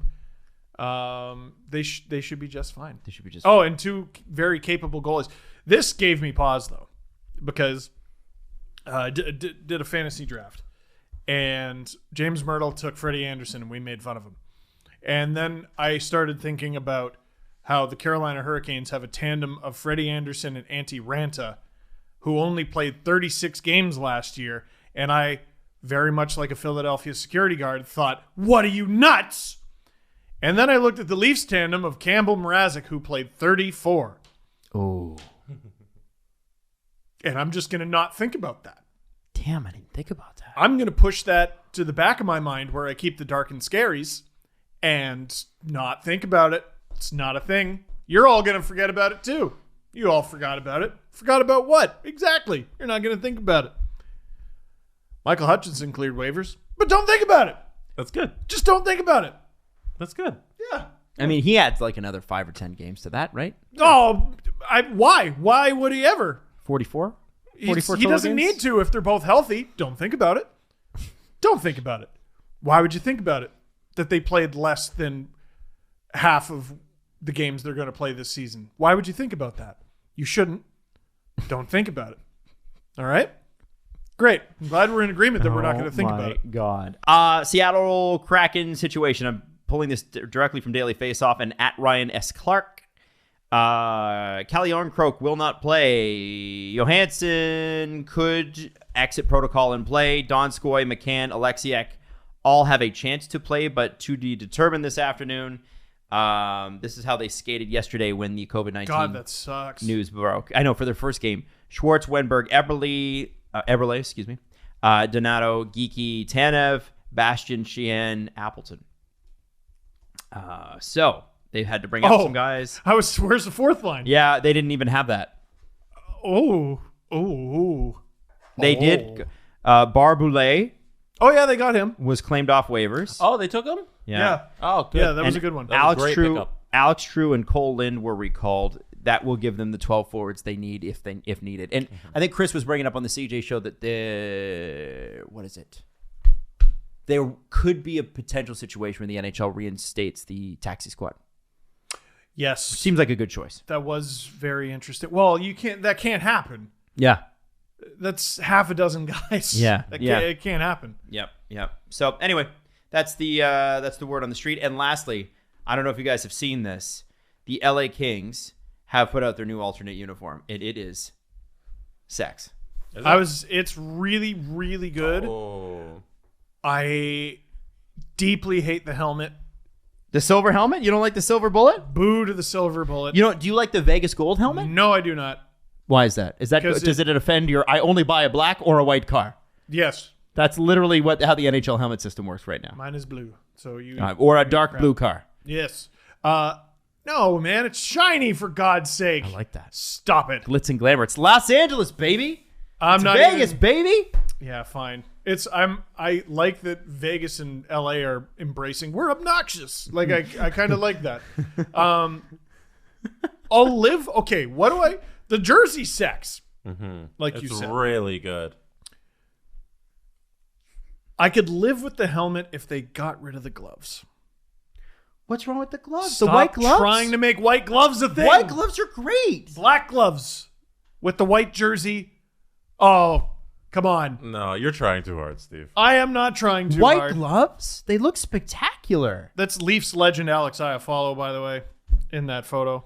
They should be just fine. They should be just fine. Oh, and 2 very capable goalies. This gave me pause though, because did a fantasy draft, and James Myrtle took Freddie Anderson, and we made fun of him. And then I started thinking about how the Carolina Hurricanes have a tandem of Freddie Anderson and Antti Ranta, who only played 36 games last year. And I, very much like a Philadelphia security guard, thought, what are you, nuts? And then I looked at the Leafs tandem of Campbell Mrazek, who played 34. Oh. And I'm just going to not think about that. Damn, I didn't think about that. I'm going to push that to the back of my mind where I keep the dark and scaries and not think about it. It's not a thing. You're all going to forget about it too. You all forgot about it. Forgot about what? Exactly. You're not going to think about it. Michael Hutchinson cleared waivers, but don't think about it. That's good. Just don't think about it. That's good. Yeah. I mean, he adds like another 5 or 10 games to that, right? Oh, why? Why would he ever? 44? He doesn't need to if they're both healthy. Don't think about it. Don't think about it. Why would you think about it? That they played less than half of the games they're going to play this season. Why would you think about that? You shouldn't. Don't think about it. All right? Great. I'm glad we're in agreement that we're not going to think about it. Oh, my God. Seattle Kraken situation. I'm pulling this directly from Daily Faceoff and at Ryan S. Clark. Calle Orncroak will not play. Johansson could exit protocol and play. Donskoy, McCann, Alexiak all have a chance to play, but to be determined this afternoon. This is how they skated yesterday when the COVID-19 God, that sucks. news broke. I know, for their first game. Schwartz, Wenberg, Eberle, Donato, Geeky, Tanev, Bastian, Sheehan, Appleton. So they had to bring up some guys. Where's the fourth line? Yeah, they didn't even have that. They did. Barboulay Oh yeah, they got him. was claimed off waivers. Oh, they took him? Yeah. Oh, good. Yeah, that was a good one. That was a great pickup. Alex True and Cole Lind were recalled. That will give them the 12 forwards they need if needed. And I think Chris was bringing up on the CJ show that there could be a potential situation where the NHL reinstates the taxi squad. Yes. Seems like a good choice. That was very interesting. Well, that can't happen. Yeah. That's half a dozen guys. Yeah. It can't happen. Yep. So anyway, that's the word on the street. And lastly, I don't know if you guys have seen this. The LA Kings have put out their new alternate uniform. It is sex. It's really, really good. Oh. I deeply hate the helmet. The silver helmet? You don't like the silver bullet? Boo to the silver bullet. Do you like the Vegas gold helmet? No, I do not. Why is that? Does it offend your I only buy a black or a white car? Yes. That's literally how the NHL helmet system works right now. Mine is blue. So you or a dark blue car. Yes. No, man, it's shiny for God's sake. I like that. Stop it. Glitz and glamour. It's Los Angeles, baby. I'm it's not Vegas, baby. Yeah, fine. I like that Vegas and LA are embracing. We're obnoxious. Like I kind of like that. I'll live. Okay, the jersey sex. Mm-hmm. Like you said, it's really good. I could live with the helmet if they got rid of the gloves. What's wrong with the gloves? Stop the white gloves? Trying to make white gloves a thing. White gloves are great. Black gloves with the white jersey. Oh, come on. No, you're trying too hard, Steve. I am not trying too white hard. Gloves? They look spectacular. That's Leafs legend Alex Iafallo, by the way, in that photo.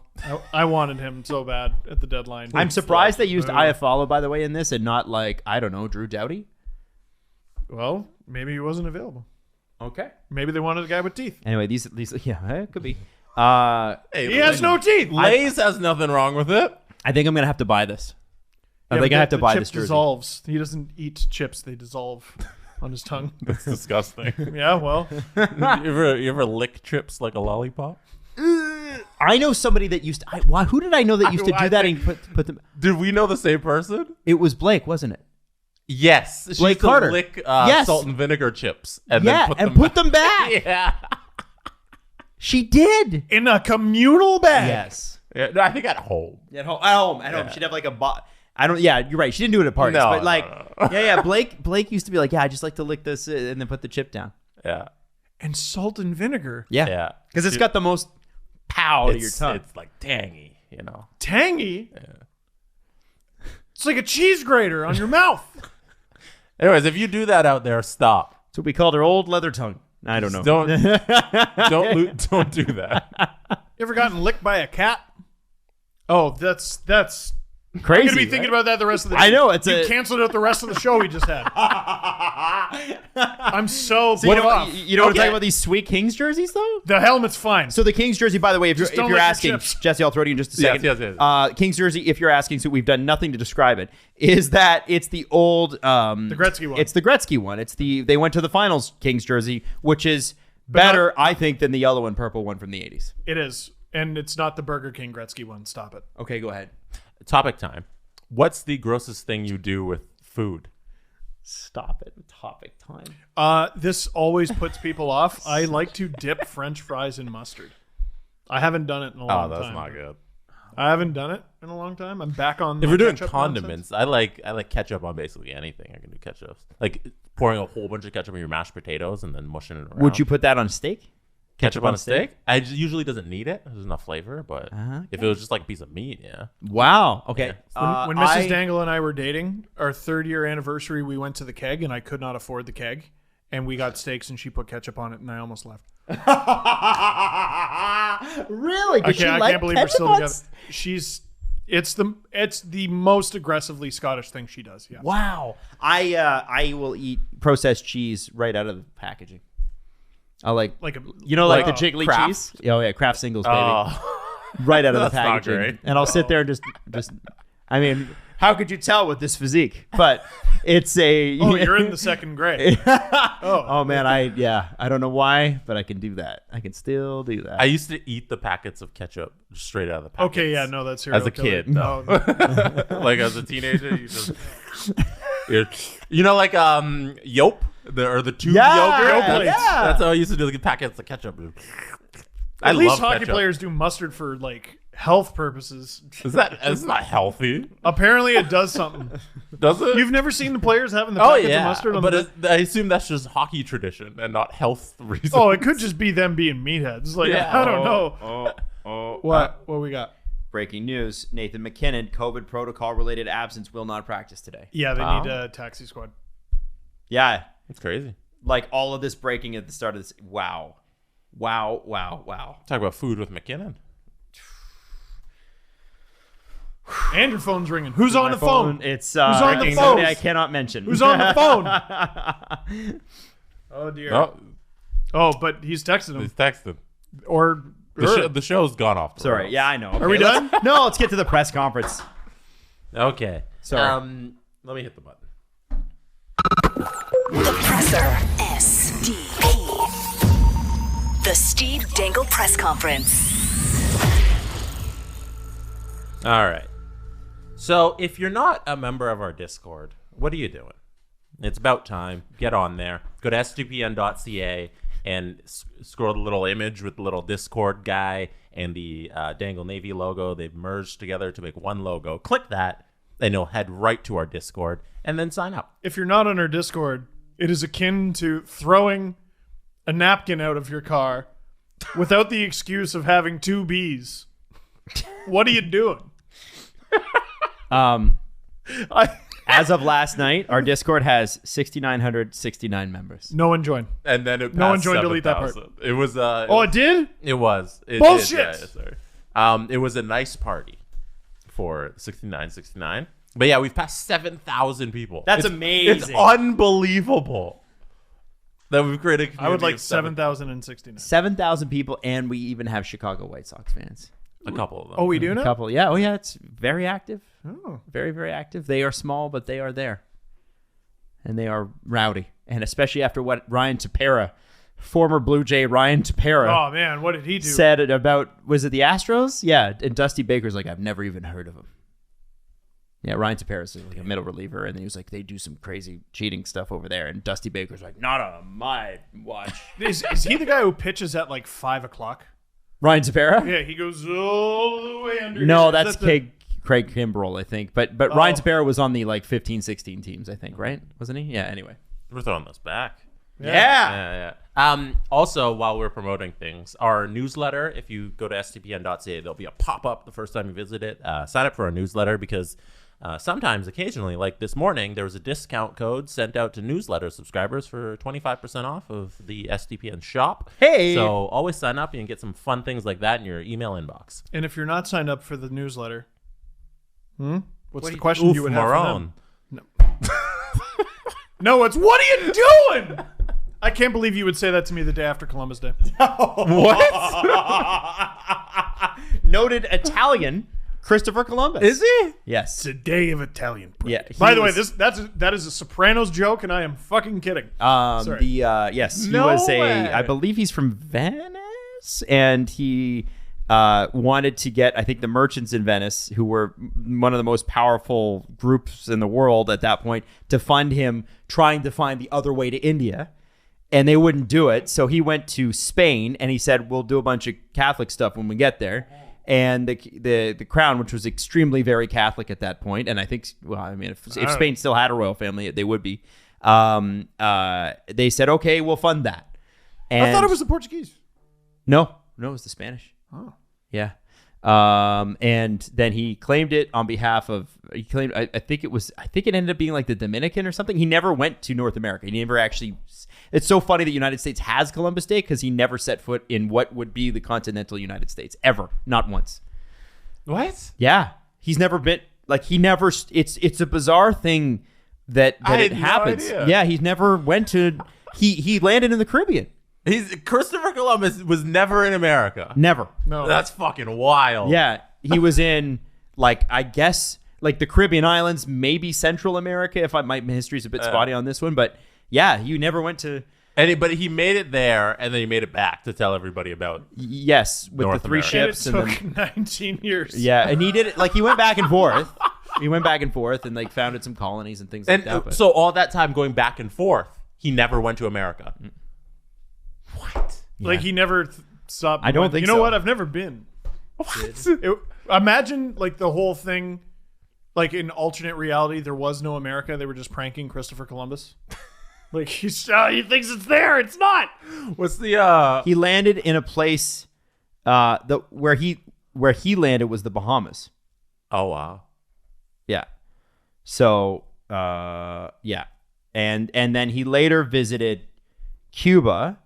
I wanted him so bad at the deadline. I'm surprised they used Iafallo, by the way, in this and not Drew Doughty. Well, maybe he wasn't available. Okay. Maybe they wanted a guy with teeth. Anyway, these it could be. Hey, He has no teeth. Lay's has nothing wrong with it. I think I'm going to have to buy this. I Yeah, think but I have to the buy chip this jersey. dissolves. He doesn't eat chips. They dissolve on his tongue. That's disgusting. Yeah, well. you ever lick chips like a lollipop? I know somebody that used to... who did I know that used to do that and put them... Did we know the same person? It was Blake, wasn't it? Yes. She Blake used to Carter. lick Yes. salt and vinegar chips and Yeah, then put them back. them back. Yeah. She did. In a communal bag. Yes. Yeah, no, I think at home. At home. She'd have like a... Yeah, you're right. She didn't do it at parties. No, but no. Yeah. Blake used to be like, I just like to lick this and then put the chip down. Yeah. And salt and vinegar. Yeah. Yeah. Because it's got the most pow to your tongue. It's like tangy, you know. Tangy? Yeah. It's like a cheese grater on your mouth. Anyways, if you do that out there, stop. That's what we called her old leather tongue. I don't know. Don't do that. You ever gotten licked by a cat? Oh, that's Crazy. I'm gonna be thinking about that the rest of the. I know you canceled out the rest of the show we just had. I'm so put off. You know what I'm talking about? These sweet Kings jerseys, though. The helmet's fine. So the Kings jersey, by the way, if Just you're don't lick asking, your chips. Jesse, I'll throw it to you in just a second. Yes. Kings jersey, if you're asking, so we've done nothing to describe it. Is that it's the old the Gretzky one? It's the Gretzky one. They went to the finals Kings jersey, which is better, I think, than the yellow and purple one from the 80s. It is, and it's not the Burger King Gretzky one. Stop it. Okay, go ahead. Topic time. What's the grossest thing you do with food? Stop it. Topic time. This always puts people off. I like to dip French fries in mustard. I haven't done it in a long time. Oh, that's not good. I haven't done it in a long time. I'm back on. If my you're doing ketchup condiments, nonsense. I like ketchup on basically anything. I can do ketchup. Like pouring a whole bunch of ketchup on your mashed potatoes and then mushing it around. Would you put that on steak? ketchup on a steak? Usually doesn't need it. There's enough flavor, but if it was just like a piece of meat, yeah. Wow. Okay. When Mrs. Dangle and I were dating, our 3rd year anniversary, we went to the Keg, and I could not afford the Keg, and we got steaks, and she put ketchup on it, and I almost left. Really? I can't believe we're still together. It's the most aggressively Scottish thing she does. Yeah. Wow. I will eat processed cheese right out of the packaging. I like the jiggly Kraft? cheese. Oh yeah, Kraft singles, baby. Right out of the That's not packaging. great. And I'll sit there and just I mean, How could you tell with this physique? But it's a. Oh, you're in the second grade. Oh man, I don't know why, but I can do that. I can still do that. I used to eat the packets of ketchup straight out of the packets. Okay, yeah, no, that's serial As a killer. kid. No. Like as a teenager, you just like Yelp or the tube yogurt. That's how I used to do the packets of ketchup. At least love hockey ketchup. players do mustard for like health purposes. It's not healthy, Apparently, it does something. does it? You've never seen the players having the packets of mustard on but I assume that's just hockey tradition and not health reasons. Oh, it could just be them being meatheads. Like I don't know. What we got? Breaking news: Nathan McKinnon, COVID protocol-related absence, will not practice today. Yeah, they need a taxi squad. Yeah, It's crazy. like all of this breaking at the start of this. Wow. Talk about food with McKinnon. And your phone's ringing. Who's on the phone? It's Who's on the breaking phone? somebody I cannot mention. Who's on the phone? Oh dear. Oh, but he's texting him He's texting. or The show's gone off. The Sorry. rails. Yeah, I know. Are we done? No, let's get to the press conference. Okay. Sorry. Let me hit the button. The Presser. SDP. The Steve Dangle Press Conference. All right. So if you're not a member of our Discord, what are you doing? It's about time. Get on there. Go to sdpn.ca and scroll the little image with the little Discord guy and the Dangle Navy logo. They've merged together to make one logo. Click that, and you'll head right to our Discord, and then sign up. if you're not on our Discord, it is akin to throwing a napkin out of your car without the excuse of having two bees. What are you doing? As of last night, our Discord has 6,969 members. No one joined. And then it No one passed joined. Delete that part. 7,000. It was Oh, it did? It was. It Bullshit! Did, yeah, sorry. It was a nice party for 6969. But yeah, we've passed 7,000 people. That's It's amazing. unbelievable that we've created a community I would like of 7,069. 7,000 people, and we even have Chicago White Sox fans. a couple of them. Oh, we do A now? couple. Yeah. Oh, yeah. It's very active. Oh. Very, very active. They are small, but they are there. And they are rowdy. And especially after what Ryan Tepera, former Blue Jay Ryan Tepera, Oh, man. What did he do? said about, was it the Astros? Yeah. And Dusty Baker's like, I've never even heard of him. Yeah, Ryan Tepera's like a middle reliever, and he was like, they do some crazy cheating stuff over there. And Dusty Baker's like, not on my watch. Is he the guy who pitches at like 5 o'clock? Ryan Tepera? Yeah, he goes all the way under. No, here. that's Is that the- Craig Kimbrell, I think. But Oh. Ryan Tepera was on the like 15, 16 teams, I think, right? Wasn't he? Yeah, anyway. We're throwing those back. Yeah. Yeah. Also, while we're promoting things, our newsletter, if you go to stpn.ca, there'll be a pop-up the first time you visit it. Sign up for our newsletter because occasionally, like this morning, there was a discount code sent out to newsletter subscribers for 25% off of the SDPN shop. Hey! So always sign up. You can get some fun things like that in your email inbox. And if you're not signed up for the newsletter, what's the question you would have for Maroon. them? No, it's what are you doing? I can't believe you would say that to me the day after Columbus Day. Noted Italian Christopher Columbus. Is he? Yes. It's a day of Italian pride. Yeah. By the way, that is a Sopranos joke, and I am fucking kidding. Sorry. Yes, he No was way. I believe he's from Venice, and he wanted to get, I think, the merchants in Venice, who were one of the most powerful groups in the world at that point, to fund him trying to find the other way to India. And they wouldn't do it. So he went to Spain, and he said, we'll do a bunch of Catholic stuff when we get there. And the crown, which was extremely very Catholic at that point, and I think, well, I mean, if Spain still had a royal family, they would be. They said, okay, we'll fund that. And I thought it was the Portuguese. no, it was the Spanish. Oh. Yeah. And then he claimed it on behalf of, I think it ended up being like the Dominican or something. He never went to North America. He never actually, it's so funny that the United States has Columbus Day because he never set foot in what would be the continental United States ever. Not once. What? Yeah. He's never been, like he never, it's a bizarre thing that I it had no happens. idea. Yeah. He's never went to, he landed in the Caribbean. Christopher Columbus was never in America. Never. No. That's fucking wild. Yeah, he was in, like, I guess, like the Caribbean islands, maybe Central America. If my history's a bit spotty on this one, but yeah, you never went to. But he made it there, and then he made it back to tell everybody about. Yes, with North the 3 America. ships, It and took then 19 years. yeah, and he did it like he went back and forth. He went back and forth and like founded some colonies and things like And that. But so all that time going back and forth, he never went to America. What? Like he never stopped. I don't went, think You know so. what? I've never been. Imagine like the whole thing, like in alternate reality, there was no America. They were just pranking Christopher Columbus. Like he thinks it's there. It's not. What's the he landed in a place where he landed was the Bahamas. Oh wow. Yeah. So yeah. And then he later visited Cuba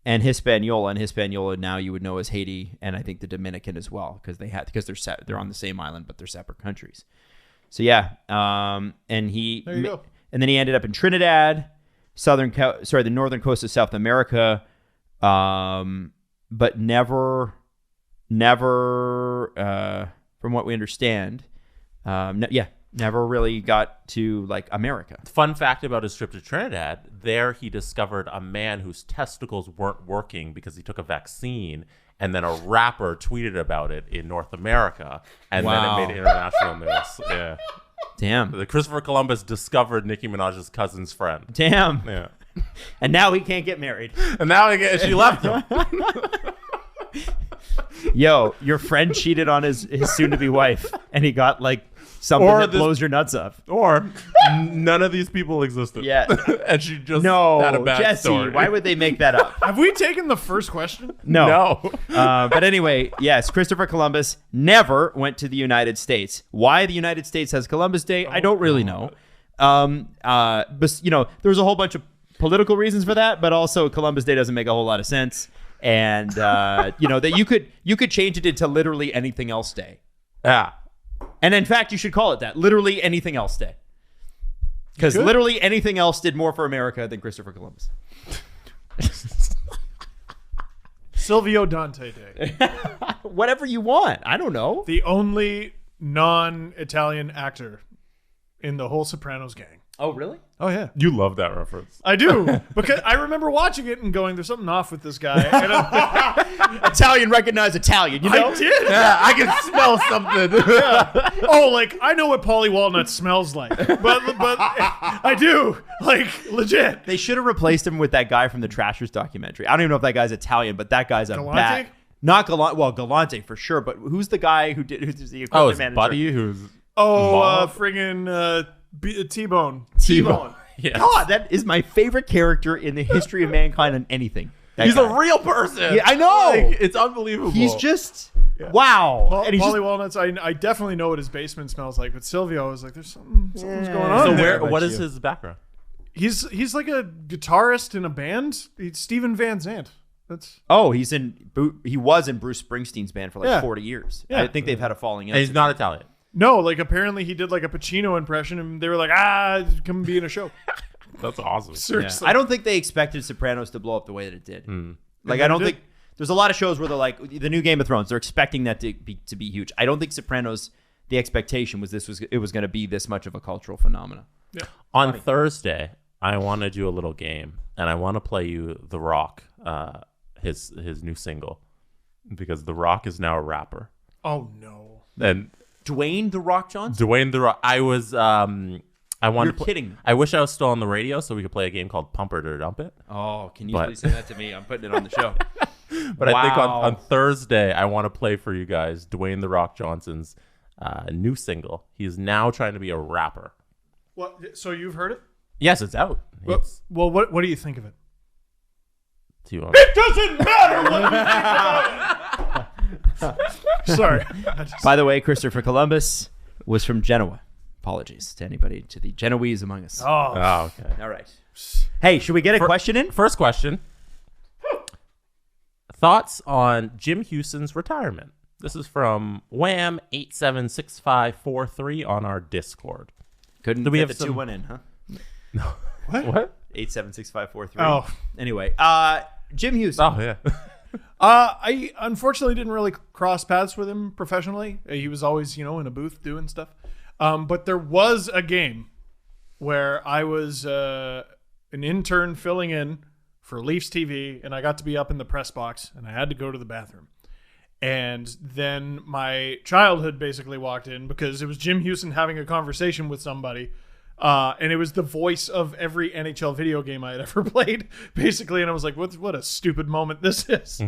and Hispaniola. And Hispaniola now you would know as Haiti and I think the Dominican as well because they're on the same island but they're separate countries. So yeah. And There you go. and then he ended up in Trinidad, the northern coast of South America, but never, from what we understand, never really got to like America. Fun fact about his trip to Trinidad, there he discovered a man whose testicles weren't working because he took a vaccine, and then a rapper tweeted about it in North America, and Wow. then it made international news. Yeah. Damn. The Christopher Columbus discovered Nicki Minaj's cousin's friend. Damn. Yeah. And now he can't get married. And now she left him. Yo, your friend cheated on his soon-to-be wife, and he got like something Or that this- blows your nuts up. Or none of these people existed. Yeah. And she just No, had a bad Jesse, story. why would they make that up? Have we taken the first question? No. No. But anyway, yes, Christopher Columbus never went to the United States. Why the United States has Columbus Day, I don't really know. But there's a whole bunch of political reasons for that, but also Columbus Day doesn't make a whole lot of sense. And that you could change it into literally anything else day. Yeah. And in fact, you should call it that, literally anything else day. Because literally anything else did more for America than Christopher Columbus. Silvio Dante Day. Whatever you want. I don't know. The only non-Italian actor in the whole Sopranos gang. Oh, really? Oh, yeah. You love that reference. I do. Because I remember watching it and going, there's something off with this guy. And Italian recognize Italian, you know? I did. Yeah, I can smell something. Oh, like, I know what Polly Walnut smells like. But I do. Like, legit. They should have replaced him with that guy from the Trashers documentary. I don't even know if that guy's Italian, but that guy's a Galante? bat. Not Galante. Well, Galante for sure, but who's the guy who's the equipment Oh, it's manager? Buddy who's Friggin' T-Bone. T-Bone. Yes. God, that is my favorite character in the history of mankind on anything. That He's guy. a real person. Yeah, I know. Like, it's unbelievable. He's just wow. And he's Polly just, Walnuts, I definitely know what his basement smells like. But Silvio was like, there's something's going on So there. what is his background? He's like a guitarist in a band. He's Steven Van Zandt. That's he was in Bruce Springsteen's band for like Yeah. 40 years. Yeah. I think they've had a falling out. And he's not Italian. no, like apparently he did like a Pacino impression, and they were like, come be in a show. That's awesome. Yeah. Seriously, I don't think they expected Sopranos to blow up the way that it did. Like, And I don't it think there's a lot of shows where they're like the new Game of Thrones. They're expecting that to be huge. I don't think Sopranos. The expectation was it was going to be this much of a cultural phenomenon. On Thursday, I want to do a little game, and I want to play you The Rock, his new single, because The Rock is now a rapper. Oh no. And Dwayne The Rock Johnson. Dwayne The Rock, I wanted. You're kidding me. I wish I was still on the radio so we could play a game called Pump It or Dump It. Oh, can you But- please say that to me? I'm putting it on the show. But I think Wow. on Thursday, I want to play for you guys Dwayne The Rock Johnson's new single. He is now trying to be a rapper. What? So you've heard it? Yes, it's out. It's, Well, what do you think of it? do you want- Doesn't matter. Sorry. By the way, Christopher Columbus was from Genoa. Apologies to anybody, to the Genoese among us. Oh, okay. All right. Hey, should we get a question in? First question. Thoughts on Jim Hughson's retirement? This is from Wham 876543 on our Discord. Couldn't Do we fit have the some- 2-1 in, huh? What? 876-543. Oh. Anyway, Jim Hughson. Oh, yeah. I unfortunately didn't really cross paths with him professionally. He was always, in a booth doing stuff. But there was a game where I was an intern filling in for Leafs TV, and I got to be up in the press box, and I had to go to the bathroom. And then my childhood basically walked in because it was Jim Hughson having a conversation with somebody. And it was the voice of every NHL video game I had ever played, basically. And I was like, what a stupid moment this is.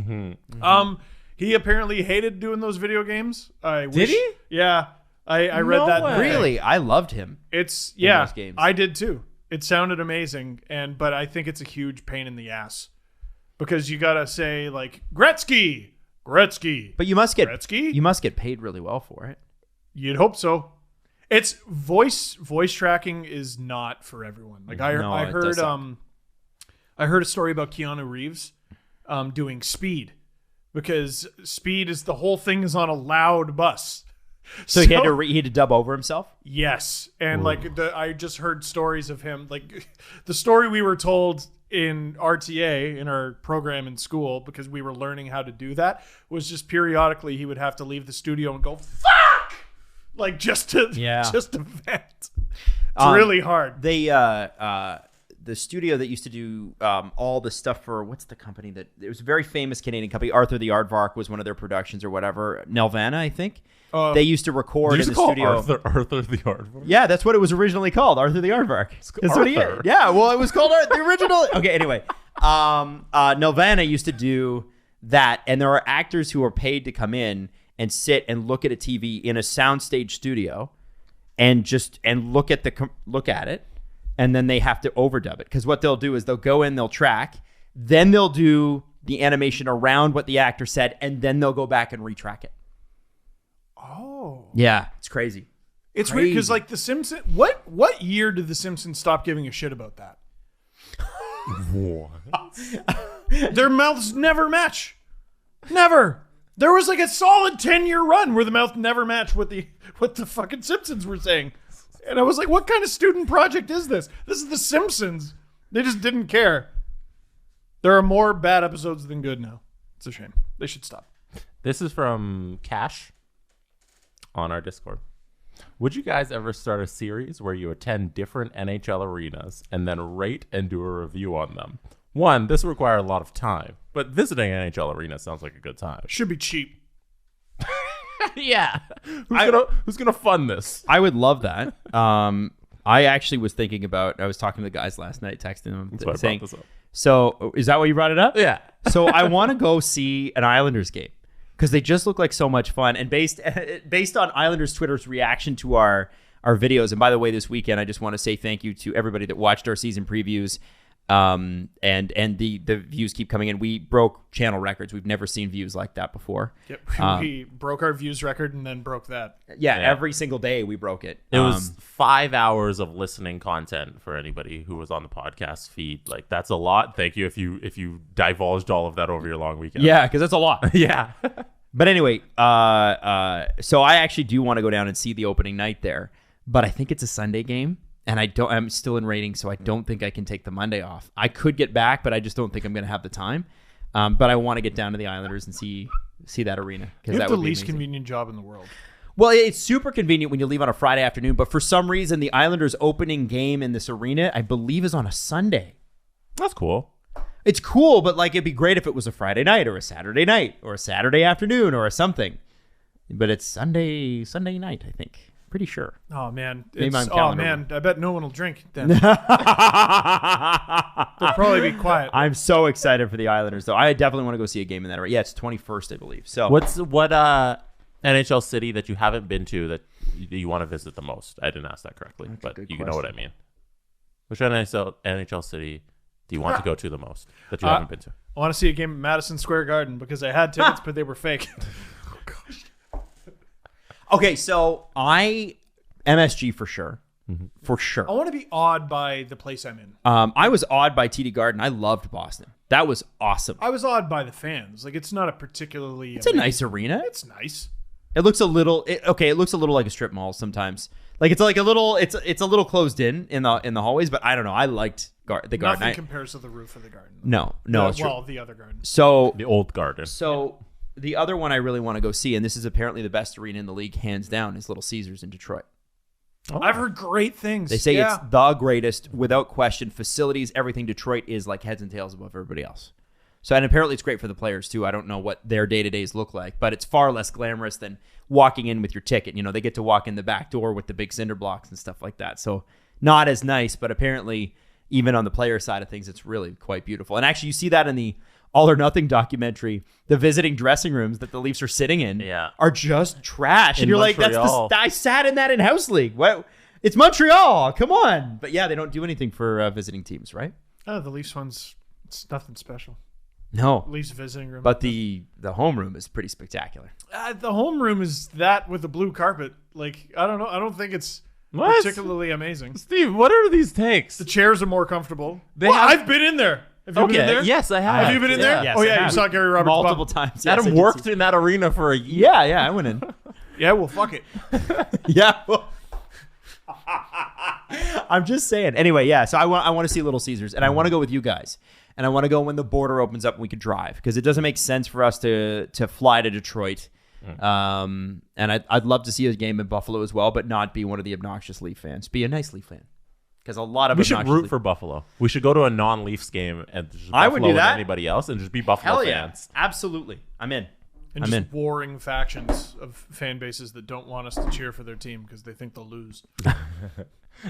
He apparently hated doing those video games. Did he? Yeah. I read that. Way. Really? I loved him. It's, in those games. I did too. It sounded amazing. But I think it's a huge pain in the ass because you got to say like Gretzky. But you must get Gretzky? You must get paid really well for it. You'd hope so. It's voice tracking is not for everyone. Like I heard a story about Keanu Reeves doing Speed because Speed is the whole thing is on a loud bus. So he had to dub over himself? Yes. And I just heard stories of him, like the story we were told in RTA in our program in school because we were learning how to do that was just periodically he would have to leave the studio and go fuck, like just to vent. It's really hard. They the studio that used to do all the stuff for what's the company that it was a very famous Canadian company, Arthur the Aardvark was one of their productions or whatever, Nelvana I think. They used to record in the studio. Arthur the Aardvark. Yeah, that's what it was originally called, Arthur the Aardvark. Arthur. Yeah, well, it was called the original. Okay, anyway, Nelvana used to do that, and there are actors who are paid to come in and sit and look at a TV in a soundstage studio, and look at it, and then they have to overdub it because what they'll do is they'll go in, they'll track, then they'll do the animation around what the actor said, and then they'll go back and retrack it. Oh. Yeah, it's crazy. It's weird because like The Simpsons, what year did The Simpsons stop giving a shit about that? What? Their mouths never match. Never. There was like a solid 10-year run where the mouth never matched what the fucking Simpsons were saying. And I was like, what kind of student project is this? This is The Simpsons. They just didn't care. There are more bad episodes than good now. It's a shame. They should stop. This is from Cash on our Discord. Would you guys ever start a series where you attend different NHL arenas and then rate and do a review on them? One, this would require a lot of time, but visiting an NHL arena sounds like a good time. Should be cheap. Yeah. Who's gonna fund this? I would love that. I actually was thinking about, I was talking to the guys last night, texting them, saying, so is that why you brought it up? Yeah. So I want to go see an Islanders game because they just look like so much fun. And based on Islanders Twitter's reaction to our videos, and by the way, this weekend, I just want to say thank you to everybody that watched our season previews. And the views keep coming in. We broke channel records. We've never seen views like that before. Yep. We broke our views record and then broke that. Yeah, every single day we broke it. It was 5 hours of listening content for anybody who was on the podcast feed. Like that's a lot. Thank you if you divulged all of that over your long weekend. Yeah, because that's a lot. Yeah. But anyway, so I actually do want to go down and see the opening night there, but I think it's a Sunday game. And I'm still in ratings, so I don't think I can take the Monday off. I could get back, but I just don't think I'm going to have the time. But I want to get down to the Islanders and see that arena. You have the least convenient job in the world. Well, it's super convenient when you leave on a Friday afternoon, but for some reason, the Islanders' opening game in this arena, I believe, is on a Sunday. That's cool. It's cool, but like it'd be great if it was a Friday night or a Saturday night or a Saturday afternoon or something. But it's Sunday night, I think. Pretty sure. Oh man! I bet no one will drink then. They'll probably be quiet. I'm so excited for the Islanders, though. I definitely want to go see a game in that area. Yeah, it's 21st, I believe. So what NHL city that you haven't been to that you want to visit the most? I didn't ask that correctly, but you know what I mean. Which NHL city do you want to go to the most that you haven't been to? I want to see a game at Madison Square Garden because I had tickets, but they were fake. Oh gosh. Okay, so MSG for sure. Mm-hmm. For sure. I want to be awed by the place I'm in. I was awed by TD Garden. I loved Boston. That was awesome. I was awed by the fans. Like it's not a particularly. It's a nice arena. It's nice. It looks a little. It looks a little like a strip mall sometimes. Like it's like a little. It's a little closed in the hallways. But I don't know. I liked the garden. Nothing compares to the roof of the garden. No. The other garden. So the old garden. So. The other one I really want to go see, and this is apparently the best arena in the league, hands down, is Little Caesars in Detroit. I've heard great things. They say it's the greatest, without question. Facilities, everything. Detroit is like heads and tails above everybody else. So, and apparently it's great for the players too. I don't know what their day-to-days look like, but it's far less glamorous than walking in with your ticket. You know, they get to walk in the back door with the big cinder blocks and stuff like that. So not as nice, but apparently even on the player side of things, it's really quite beautiful. And actually you see that in the All or Nothing documentary. The visiting dressing rooms that the Leafs are sitting in are just trash. And you're Montreal. like, I sat in that in House League. What? It's Montreal. Come on. But yeah, they don't do anything for visiting teams, right? Oh, the Leafs one's, it's nothing special. No. Leafs visiting room. But the home room is pretty spectacular. The home room is that with the blue carpet. Like, I don't know. I don't think it's particularly amazing. Steve, what are these takes? The chairs are more comfortable. They have- I've been in there. Have you been in there? Yes, I have. Have you been in there? Yes, oh, I yeah, have. you saw Gary Roberts multiple bump. times. Yes, I Adam did worked see- in that arena for a year. Yeah, I went in. Yeah, well, fuck it. Yeah. Well, I'm just saying. Anyway, yeah. So I want to see Little Caesars, and I want to go with you guys, and I want to go when the border opens up and we could drive, because it doesn't make sense for us to fly to Detroit. And I'd love to see a game in Buffalo as well, but not be one of the obnoxious Leaf fans. Be a nice Leaf fan, because a lot of We should obnoxious root Leaf- for Buffalo. We should go to a non-Leafs game and just I would Buffalo do that. with anybody else and just be Buffalo Hell yeah, fans. absolutely. I'm in. And I'm just in. warring factions of fan bases that don't want us to cheer for their team because they think they'll lose.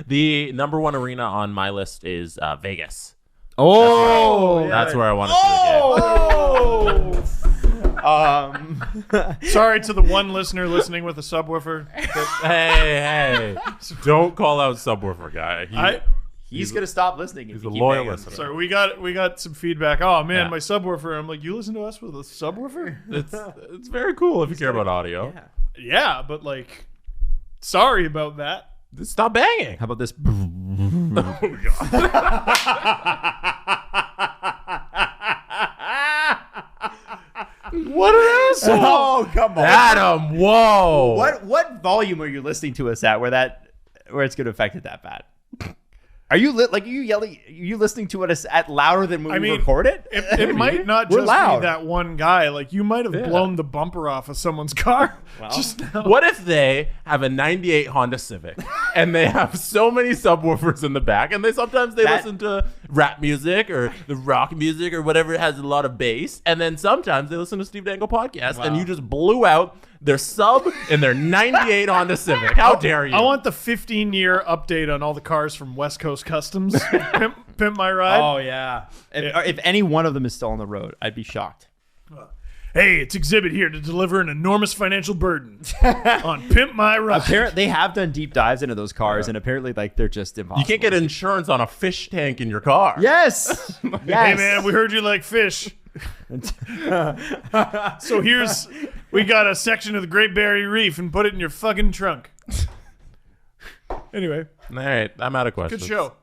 The number one arena on my list is Vegas. Oh, That's where I want to see the game. Sorry to the one listener listening with a subwoofer. Hey, don't call out subwoofer guy. He's gonna stop listening. He's a loyal listener. Sorry, we got some feedback. Oh man, my subwoofer. I'm like, you listen to us with a subwoofer? It's very cool if you care about audio. Yeah. Yeah, but like, sorry about that. Stop banging. How about this? What an asshole. Oh, come on. Adam, whoa. What volume are you listening to us at where it's going to affect it that bad? Are you are you yelling? Are you listening to us at louder than when we record it? It might not We're just loud. be that one guy. Like, you might have blown the bumper off of someone's car just now. What if they have a 98 Honda Civic and they have so many subwoofers in the back and sometimes they listen to rap music or the rock music or whatever has a lot of bass, and then sometimes they listen to Steve Dangle Podcast and you just blew out their sub in their 98 Honda Civic. How dare you? I want the 15-year update on all the cars from West Coast Customs. Pimp My Ride. Oh, yeah. If any one of them is still on the road, I'd be shocked. Hey, it's Exhibit here to deliver an enormous financial burden on Pimp My Ride. Apparently, they have done deep dives into those cars, and apparently, they're just impossible. You can't get insurance on a fish tank in your car. Yes. Yes. Hey, man, we heard you like fish. So we got a section of the Great Barrier Reef and put it in your fucking trunk. Anyway, All right, I'm out of questions. good show.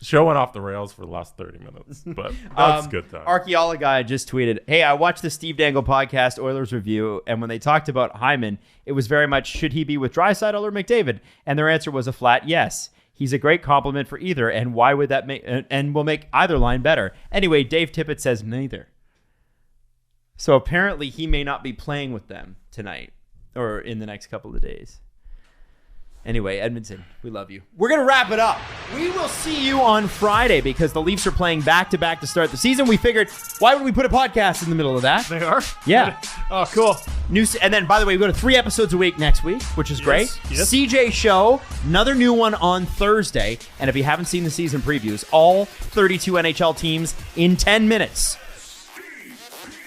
Show went off the rails for the last 30 minutes, but that's good time. Archeology guy just tweeted, "Hey, I watched the Steve Dangle podcast Oilers review, and when they talked about Hyman, it was very much, should he be with Draisaitl or McDavid? And their answer was a flat yes. He's a great compliment for either, and why would that make and will make either line better? Anyway, Dave Tippett says neither. So apparently he may not be playing with them tonight or in the next couple of days. Anyway, Edmonton, we love you. We're going to wrap it up. We will see you on Friday because the Leafs are playing back-to-back to start the season. We figured, why would we put a podcast in the middle of that? They are? Yeah. Oh, cool. And then, by the way, we go to 3 episodes a week next week, which is great. Yes. CJ Show, another new one on Thursday. And if you haven't seen the season previews, all 32 NHL teams in 10 minutes.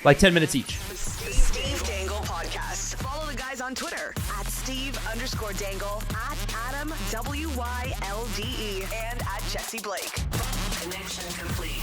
Like 10 minutes each. Steve Dangle Podcast. Follow the guys on Twitter at Steve_Dangle, at Adam WYLDE, and at Jesse Blake. Connection complete.